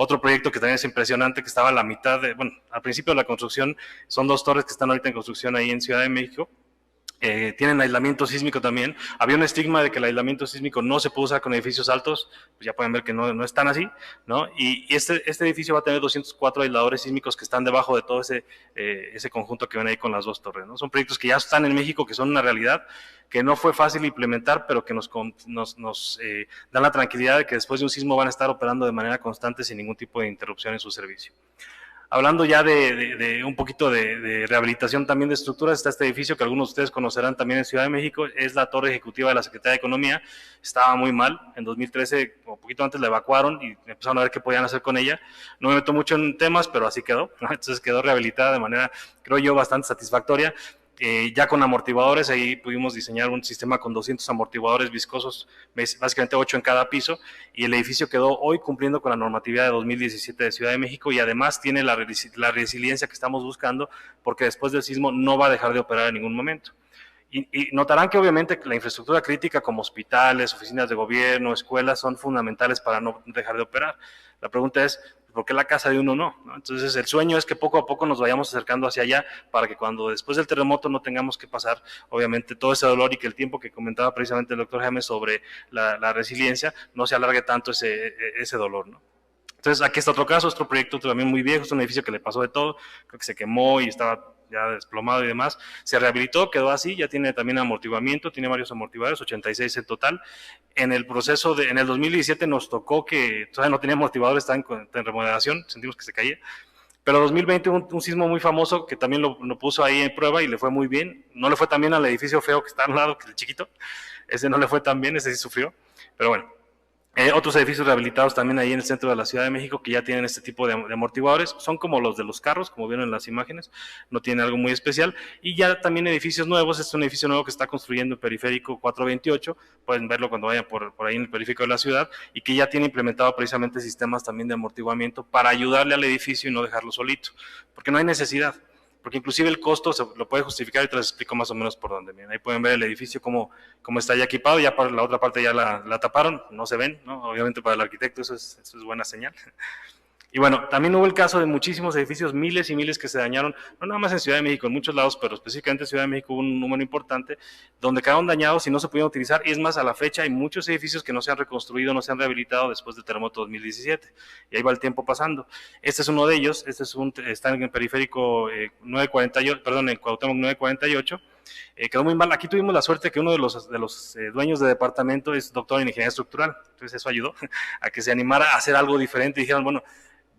Otro proyecto que también es impresionante, que estaba a la mitad al principio de la construcción, son 2 torres que están ahorita en construcción ahí en Ciudad de México. Tienen aislamiento sísmico también. Había un estigma de que el aislamiento sísmico no se puede usar con edificios altos, pues ya pueden ver que no están así, ¿no? Y este edificio va a tener 204 aisladores sísmicos que están debajo de todo ese conjunto que ven ahí con las 2 torres, ¿no? Son proyectos que ya están en México, que son una realidad, que no fue fácil implementar, pero que nos dan la tranquilidad de que después de un sismo van a estar operando de manera constante sin ningún tipo de interrupción en su servicio. Hablando ya de un poquito de rehabilitación también de estructuras, está este edificio que algunos de ustedes conocerán también en Ciudad de México, es la torre ejecutiva de la Secretaría de Economía. Estaba muy mal, en 2013, un poquito antes la evacuaron y empezaron a ver qué podían hacer con ella. No me meto mucho en temas, pero así quedó, ¿no? Entonces quedó rehabilitada de manera, creo yo, bastante satisfactoria. Ya con amortiguadores, ahí pudimos diseñar un sistema con 200 amortiguadores viscosos, básicamente 8 en cada piso, y el edificio quedó hoy cumpliendo con la normatividad de 2017 de Ciudad de México y además tiene la resiliencia que estamos buscando, porque después del sismo no va a dejar de operar en ningún momento. Y notarán que obviamente la infraestructura crítica como hospitales, oficinas de gobierno, escuelas son fundamentales para no dejar de operar. La pregunta es, ¿por qué la casa de uno no? Entonces el sueño es que poco a poco nos vayamos acercando hacia allá para que cuando después del terremoto no tengamos que pasar obviamente todo ese dolor y que el tiempo que comentaba precisamente el doctor Jaime sobre la resiliencia no se alargue tanto ese dolor, ¿no? Entonces aquí está otro caso, otro proyecto también muy viejo, es un edificio que le pasó de todo, creo que se quemó y estaba ya desplomado y demás, se rehabilitó, quedó así, ya tiene también amortiguamiento, tiene varios amortiguadores, 86 en total. En el proceso en el 2017 nos tocó que todavía no tenía amortiguadores, estaba en remodelación, sentimos que se caía, pero en 2020 un sismo muy famoso que también lo puso ahí en prueba y le fue muy bien. No le fue tan bien al edificio feo que está al lado, que es el chiquito, ese no le fue tan bien, ese sí sufrió, pero bueno. Otros edificios rehabilitados también ahí en el centro de la Ciudad de México que ya tienen este tipo de amortiguadores, son como los de los carros, como vieron en las imágenes, no tienen algo muy especial, y ya también edificios nuevos, este es un edificio nuevo que está construyendo en Periférico 428, pueden verlo cuando vayan por ahí en el periférico de la ciudad, y que ya tiene implementado precisamente sistemas también de amortiguamiento para ayudarle al edificio y no dejarlo solito, porque no hay necesidad. Porque inclusive el costo se lo puede justificar y te les explico más o menos por dónde. Miren, ahí pueden ver el edificio cómo está ya equipado, ya para la otra parte ya la taparon, no se ven, ¿no? Obviamente para el arquitecto eso es buena señal. Y bueno, también hubo el caso de muchísimos edificios, miles y miles que se dañaron, no nada más en Ciudad de México, en muchos lados, pero específicamente en Ciudad de México hubo un número importante, donde quedaron dañados y no se pudieron utilizar, y es más, a la fecha hay muchos edificios que no se han reconstruido, no se han rehabilitado después del terremoto 2017, y ahí va el tiempo pasando. Este es uno de ellos, está en el periférico 948, perdón, en Cuauhtémoc 948, quedó muy mal. Aquí tuvimos la suerte que uno de los dueños de departamento es doctor en ingeniería estructural, entonces eso ayudó a que se animara a hacer algo diferente y dijeron, bueno,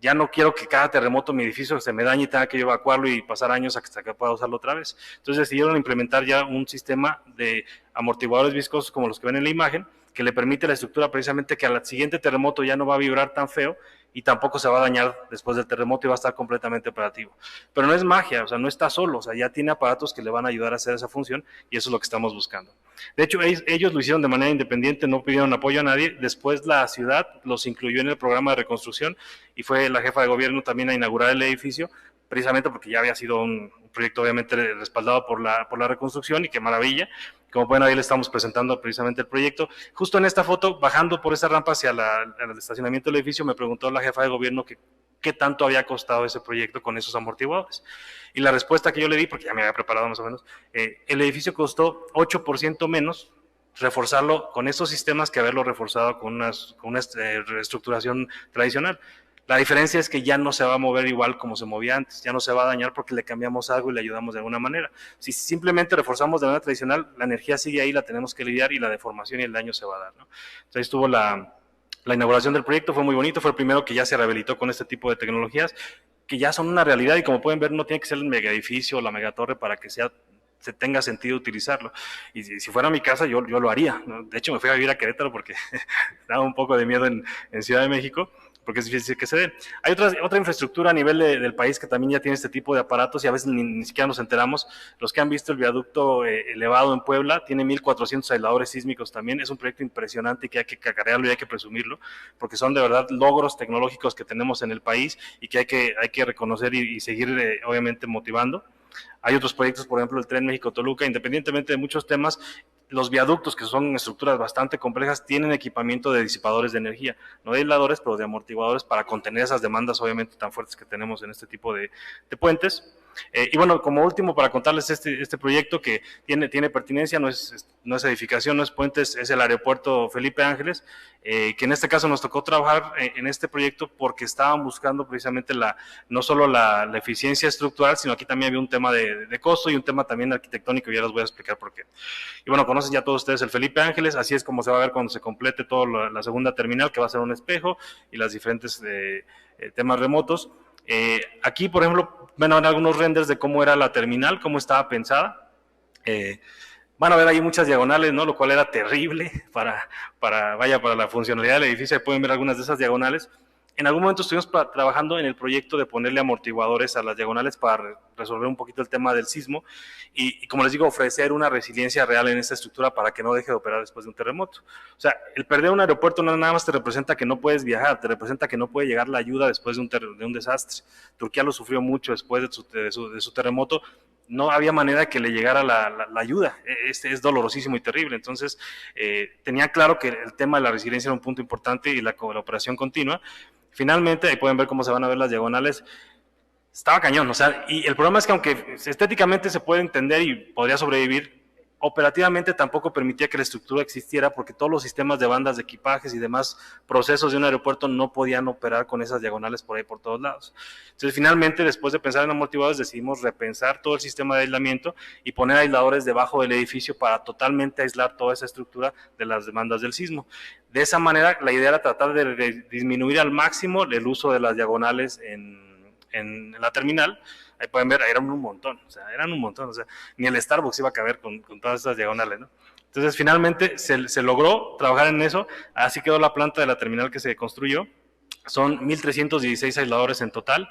ya no quiero que cada terremoto mi edificio se me dañe y tenga que yo evacuarlo y pasar años hasta que pueda usarlo otra vez. Entonces decidieron implementar ya un sistema de amortiguadores viscosos como los que ven en la imagen, que le permite a la estructura precisamente que al siguiente terremoto ya no va a vibrar tan feo y tampoco se va a dañar después del terremoto y va a estar completamente operativo. Pero no es magia, o sea, no está solo, o sea, ya tiene aparatos que le van a ayudar a hacer esa función y eso es lo que estamos buscando. De hecho, ellos lo hicieron de manera independiente, no pidieron apoyo a nadie. Después la ciudad los incluyó en el programa de reconstrucción y fue la jefa de gobierno también a inaugurar el edificio, precisamente porque ya había sido un proyecto obviamente respaldado por la reconstrucción y qué maravilla. Como pueden ver, ahí le estamos presentando precisamente el proyecto. Justo en esta foto, bajando por esa rampa hacia el estacionamiento del edificio, me preguntó la jefa de gobierno qué tanto había costado ese proyecto con esos amortiguadores. Y la respuesta que yo le di, porque ya me había preparado más o menos, el edificio costó 8% menos reforzarlo con esos sistemas que haberlo reforzado con una reestructuración tradicional. La diferencia es que ya no se va a mover igual como se movía antes, ya no se va a dañar porque le cambiamos algo y le ayudamos de alguna manera. Si simplemente reforzamos de manera tradicional, la energía sigue ahí, la tenemos que lidiar y la deformación y el daño se va a dar, ¿no? Entonces estuvo la inauguración del proyecto, fue muy bonito, fue el primero que ya se rehabilitó con este tipo de tecnologías, que ya son una realidad y como pueden ver no tiene que ser el mega edificio o la megatorre para que se tenga sentido utilizarlo. Y si fuera mi casa yo lo haría, ¿no? De hecho me fui a vivir a Querétaro porque daba un poco de miedo en Ciudad de México, porque es difícil que se dé. Hay otra infraestructura a nivel del país que también ya tiene este tipo de aparatos y a veces ni siquiera nos enteramos. Los que han visto el viaducto elevado en Puebla, tiene 1,400 aisladores sísmicos también. Es un proyecto impresionante que hay que cacarearlo y hay que presumirlo, porque son de verdad logros tecnológicos que tenemos en el país y que hay que reconocer y seguir obviamente motivando. Hay otros proyectos, por ejemplo, el Tren México-Toluca, independientemente de muchos temas, los viaductos, que son estructuras bastante complejas, tienen equipamiento de disipadores de energía, no de aisladores, pero de amortiguadores para contener esas demandas obviamente tan fuertes que tenemos en este tipo de puentes. Y bueno, como último, para contarles este proyecto que tiene pertinencia, no es edificación, no es puentes, es el aeropuerto Felipe Ángeles, que en este caso nos tocó trabajar en este proyecto porque estaban buscando precisamente no solo la eficiencia estructural, sino aquí también había un tema de costo y un tema también arquitectónico, y ya les voy a explicar por qué. Y bueno, conocen ya todos ustedes el Felipe Ángeles, así es como se va a ver cuando se complete toda la segunda terminal, que va a ser un espejo, y las diferentes temas remotos. Aquí, por ejemplo, van a ver algunos renders de cómo era la terminal, cómo estaba pensada. Van a ver ahí muchas diagonales, ¿no? Lo cual era terrible para la funcionalidad del edificio. Ahí pueden ver algunas de esas diagonales. En algún momento estuvimos trabajando en el proyecto de ponerle amortiguadores a las diagonales para resolver un poquito el tema del sismo y como les digo, ofrecer una resiliencia real en esta estructura para que no deje de operar después de un terremoto. O sea, el perder un aeropuerto no nada más te representa que no puedes viajar, te representa que no puede llegar la ayuda después de un desastre. Turquía lo sufrió mucho después de su terremoto. No había manera de que le llegara la ayuda. Es dolorosísimo y terrible. Entonces, tenía claro que el tema de la resiliencia era un punto importante y la operación continua. Finalmente, ahí pueden ver cómo se van a ver las diagonales. Estaba cañón, o sea, y el problema es que aunque estéticamente se puede entender y podría sobrevivir, operativamente tampoco permitía que la estructura existiera porque todos los sistemas de bandas de equipajes y demás procesos de un aeropuerto no podían operar con esas diagonales por ahí por todos lados. Entonces, finalmente, después de pensar en amortiguadores, decidimos repensar todo el sistema de aislamiento y poner aisladores debajo del edificio para totalmente aislar toda esa estructura de las demandas del sismo. De esa manera, la idea era tratar de disminuir al máximo el uso de las diagonales en la terminal. Ahí pueden ver, eran un montón, o sea, ni el Starbucks iba a caber con todas estas diagonales, ¿no? Entonces, finalmente, se logró trabajar en eso, así quedó la planta de la terminal que se construyó. Son 1,316 aisladores en total.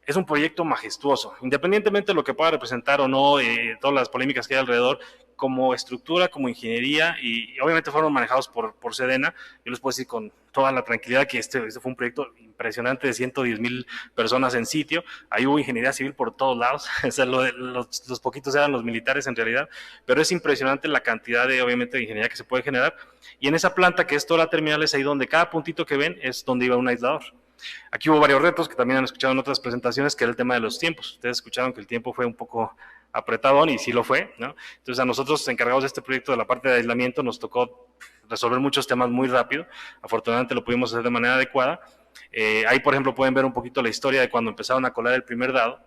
Es un proyecto majestuoso, independientemente de lo que pueda representar o no, todas las polémicas que hay alrededor, como estructura, como ingeniería, y obviamente fueron manejados por Sedena. Yo les puedo decir con toda la tranquilidad que este fue un proyecto impresionante de 110,000 personas en sitio. Ahí hubo ingeniería civil por todos lados, o sea, los poquitos eran los militares en realidad, pero es impresionante la cantidad obviamente, de ingeniería que se puede generar. Y en esa planta, que es toda la terminal, es ahí donde cada puntito que ven es donde iba un aislador. Aquí hubo varios retos que también han escuchado en otras presentaciones, que era el tema de los tiempos. Ustedes escucharon que el tiempo fue un poco apretadón y sí lo fue, ¿no? Entonces, a nosotros encargados de este proyecto de la parte de aislamiento nos tocó resolver muchos temas muy rápido. Afortunadamente lo pudimos hacer de manera adecuada. Ahí, por ejemplo, pueden ver un poquito la historia de cuando empezaron a colar el primer dado.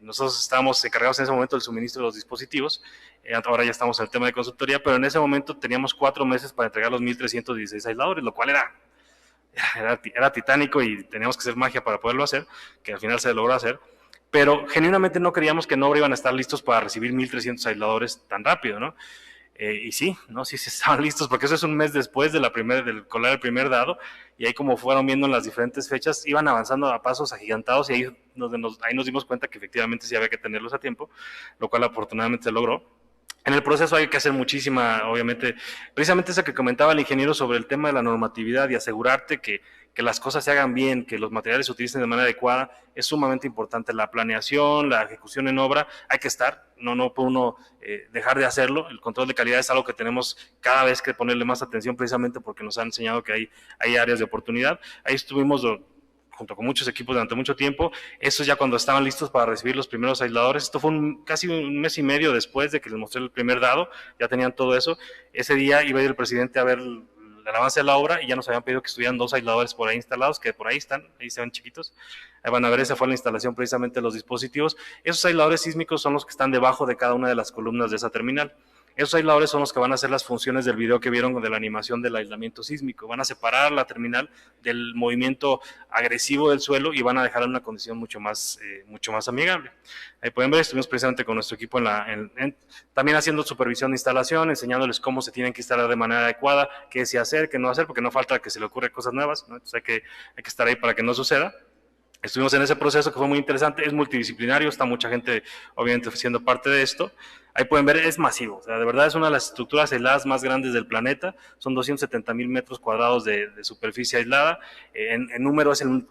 Nosotros estábamos encargados en ese momento del suministro de los dispositivos. Ahora ya estamos en el tema de consultoría, pero en ese momento teníamos 4 meses para entregar los 1,316 aisladores, lo cual era titánico y teníamos que hacer magia para poderlo hacer, que al final se logró hacer. Pero genuinamente no creíamos que en obra iban a estar listos para recibir 1,300 aisladores tan rápido, ¿no? Y sí, estaban listos, porque eso es un mes después del colar el primer dado, y ahí como fueron viendo en las diferentes fechas, iban avanzando a pasos agigantados, y ahí nos dimos cuenta que efectivamente sí había que tenerlos a tiempo, lo cual afortunadamente se logró. En el proceso hay que hacer muchísima, obviamente, precisamente eso que comentaba el ingeniero sobre el tema de la normatividad y asegurarte que las cosas se hagan bien, que los materiales se utilicen de manera adecuada, es sumamente importante. La planeación, la ejecución en obra, hay que estar, no puede uno dejar de hacerlo. El control de calidad es algo que tenemos cada vez que ponerle más atención, precisamente porque nos han enseñado que hay áreas de oportunidad. Ahí estuvimos junto con muchos equipos durante mucho tiempo. Eso ya cuando estaban listos para recibir los primeros aisladores. Esto fue casi un mes y medio después de que les mostré el primer dado, ya tenían todo eso. Ese día iba a ir el presidente a ver el avance de la obra y ya nos habían pedido que estuvieran 2 aisladores por ahí instalados, que por ahí están, ahí se ven chiquitos. Ahí van a ver, esa fue la instalación precisamente de los dispositivos. Esos aisladores sísmicos son los que están debajo de cada una de las columnas de esa terminal. Esos aisladores son los que van a hacer las funciones del video que vieron de la animación del aislamiento sísmico. Van a separar la terminal del movimiento agresivo del suelo y van a dejarla en una condición mucho más amigable. Ahí pueden ver, estuvimos precisamente con nuestro equipo también haciendo supervisión de instalación, enseñándoles cómo se tienen que instalar de manera adecuada, qué sí hacer, qué no hacer, porque no falta que se le ocurran cosas nuevas, ¿no? Entonces hay que estar ahí para que no suceda. Estuvimos en ese proceso que fue muy interesante, es multidisciplinario, está mucha gente obviamente siendo parte de esto. Ahí pueden ver, es masivo, o sea, de verdad es una de las estructuras aisladas más grandes del planeta, son 270,000 metros cuadrados de superficie aislada, en número es el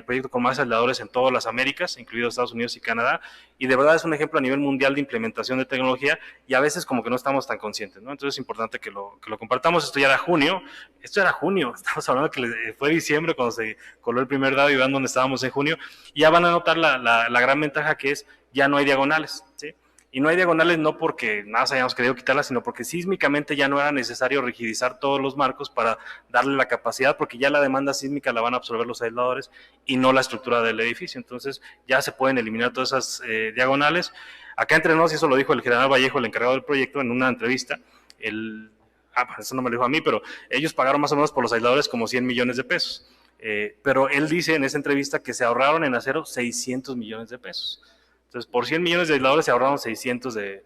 proyecto con más aisladores en todas las Américas, incluidos Estados Unidos y Canadá, y de verdad es un ejemplo a nivel mundial de implementación de tecnología, y a veces como que no estamos tan conscientes, ¿no? Entonces es importante que lo compartamos. Esto ya era junio, estamos hablando que fue diciembre cuando se coló el primer dado y vean dónde estábamos en junio, y ya van a notar la gran ventaja que es, ya no hay diagonales, ¿sí? Y no hay diagonales no porque nada se hayamos querido quitarlas, sino porque sísmicamente ya no era necesario rigidizar todos los marcos para darle la capacidad, porque ya la demanda sísmica la van a absorber los aisladores y no la estructura del edificio. Entonces ya se pueden eliminar todas esas diagonales. Acá entre nosotros, y eso lo dijo el general Vallejo, el encargado del proyecto, en una entrevista, eso no me lo dijo a mí, pero ellos pagaron más o menos por los aisladores como 100 millones de pesos. Pero él dice en esa entrevista que se ahorraron en acero 600 millones de pesos. Entonces, por 100 millones de aisladores se ahorraron 600 de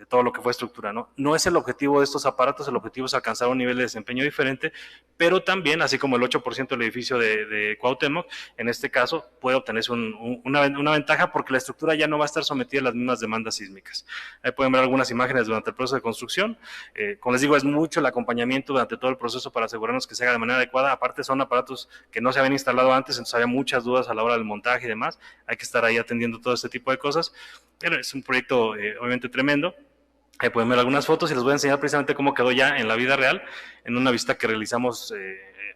todo lo que fue estructura, ¿no? No es el objetivo de estos aparatos, el objetivo es alcanzar un nivel de desempeño diferente, pero también, así como el 8% del edificio de Cuauhtémoc, en este caso puede obtenerse una ventaja porque la estructura ya no va a estar sometida a las mismas demandas sísmicas. Ahí pueden ver algunas imágenes durante el proceso de construcción. Como les digo, es mucho el acompañamiento durante todo el proceso para asegurarnos que se haga de manera adecuada. Aparte son aparatos que no se habían instalado antes, entonces había muchas dudas a la hora del montaje y demás. Hay que estar ahí atendiendo todo este tipo de cosas, pero es un proyecto obviamente tremendo. Pueden ver algunas fotos y les voy a enseñar precisamente cómo quedó ya en la vida real, en una visita que realizamos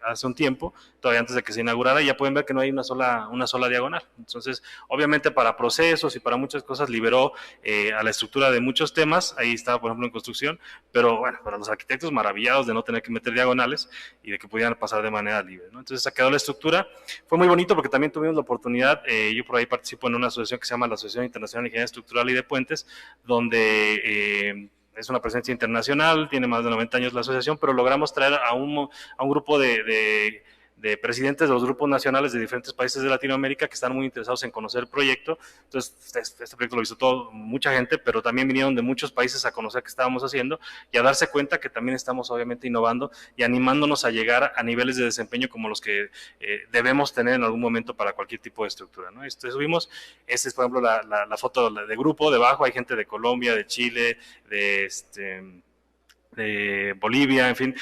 hace un tiempo, todavía antes de que se inaugurara, y ya pueden ver que no hay una sola diagonal. Entonces, obviamente para procesos y para muchas cosas liberó a la estructura de muchos temas, ahí estaba por ejemplo en construcción, pero bueno, para los arquitectos maravillados de no tener que meter diagonales y de que pudieran pasar de manera libre, ¿no? Entonces, quedó la estructura. Fue muy bonito porque también tuvimos la oportunidad, yo por ahí participo en una asociación que se llama la Asociación Internacional de Ingeniería Estructural y de Puentes, donde es una presencia internacional, tiene más de 90 años la asociación, pero logramos traer a un grupo de presidentes de los grupos nacionales de diferentes países de Latinoamérica que están muy interesados en conocer el proyecto. Entonces, este proyecto lo hizo mucha gente, pero también vinieron de muchos países a conocer qué estábamos haciendo y a darse cuenta que también estamos obviamente innovando y animándonos a llegar a niveles de desempeño como los que debemos tener en algún momento para cualquier tipo de estructura, ¿no? Subimos, esta es por ejemplo la foto de grupo, debajo hay gente de Colombia, de Chile, de Bolivia, en fin,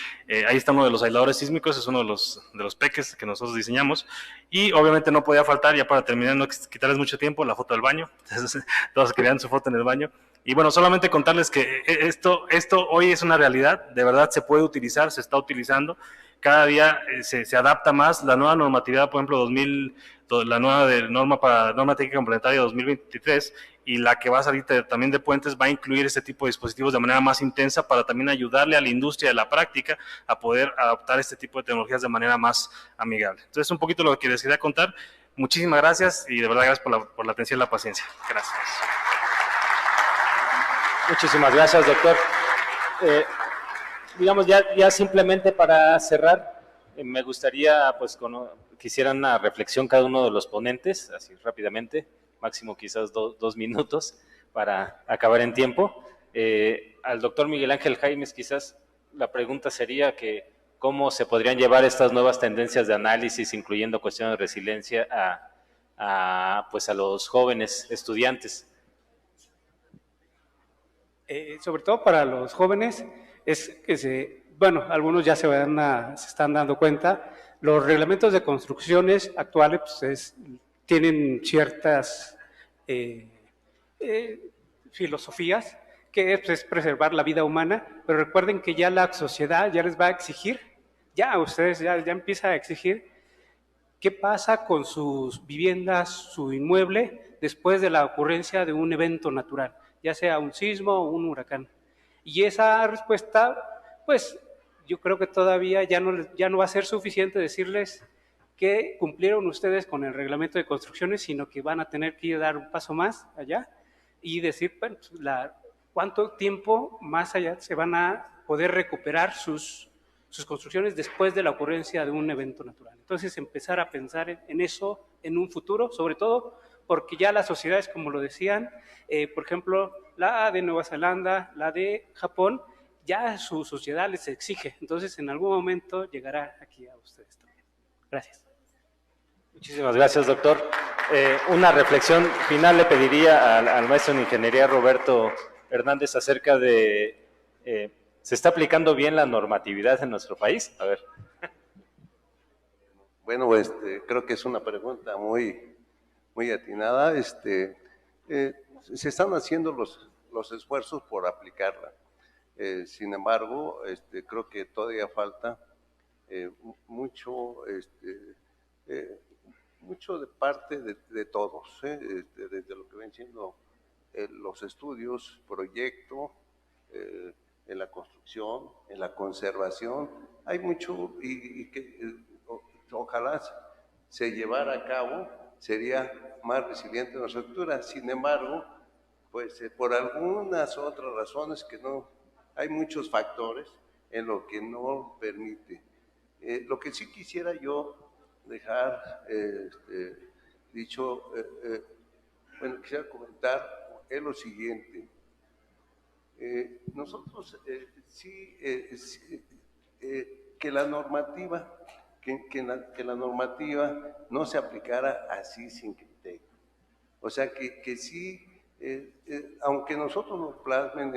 ahí está uno de los aisladores sísmicos, es uno de los peques que nosotros diseñamos, y obviamente no podía faltar, ya para terminar, no quitarles mucho tiempo, la foto del baño. Entonces, todos querían su foto en el baño, y bueno, solamente contarles que esto hoy es una realidad, de verdad se puede utilizar, se está utilizando, cada día se adapta más, la nueva normatividad, por ejemplo, la nueva norma técnica complementaria 2023, y la que va a salir también de Puentes va a incluir este tipo de dispositivos de manera más intensa para también ayudarle a la industria de la práctica a poder adaptar este tipo de tecnologías de manera más amigable. Entonces, un poquito lo que les quería contar. Muchísimas gracias y de verdad gracias por la atención y la paciencia. Gracias. Muchísimas gracias, doctor. Digamos, ya simplemente para cerrar, me gustaría, pues, quisieran una reflexión cada uno de los ponentes, así rápidamente, máximo quizás 2 minutos para acabar en tiempo. Al doctor Miguel Ángel Jaimes, quizás la pregunta sería que cómo se podrían llevar estas nuevas tendencias de análisis, incluyendo cuestiones de resiliencia, a los jóvenes estudiantes. Sobre todo para los jóvenes, es que algunos ya se están dando cuenta, los reglamentos de construcciones actuales pues, tienen ciertas filosofías, que es preservar la vida humana, pero recuerden que ya la sociedad ya les va a exigir, ya ustedes ya empieza a exigir qué pasa con sus viviendas, su inmueble, después de la ocurrencia de un evento natural, ya sea un sismo o un huracán. Y esa respuesta, pues yo creo que todavía ya no va a ser suficiente decirles que cumplieron ustedes con el reglamento de construcciones, sino que van a tener que ir a dar un paso más allá y decir, bueno, cuánto tiempo más allá se van a poder recuperar sus construcciones después de la ocurrencia de un evento natural. Entonces, empezar a pensar en eso en un futuro, sobre todo porque ya las sociedades, como lo decían, por ejemplo, la de Nueva Zelanda, la de Japón, ya su sociedad les exige. Entonces, en algún momento llegará aquí a ustedes también. Gracias. Muchísimas gracias, doctor. Una reflexión final le pediría al maestro en ingeniería Roberto Hernández acerca de, ¿se está aplicando bien la normatividad en nuestro país? A ver. Bueno, creo que es una pregunta muy atinada. Se están haciendo los esfuerzos por aplicarla. Sin embargo, creo que todavía falta mucho, mucho de parte de todos, desde lo que ven siendo los estudios, proyecto, en la construcción, en la conservación. Hay mucho y que ojalá se llevara a cabo, sería más resiliente nuestra estructura. Sin embargo, pues por algunas otras razones que no, hay muchos factores en lo que no permite. Lo que sí quisiera yo dejar dicho, bueno, quisiera comentar es lo siguiente. Nosotros que la normativa, que la normativa no se aplicara así sin criterio. O sea, que sí, aunque nosotros nos plasmen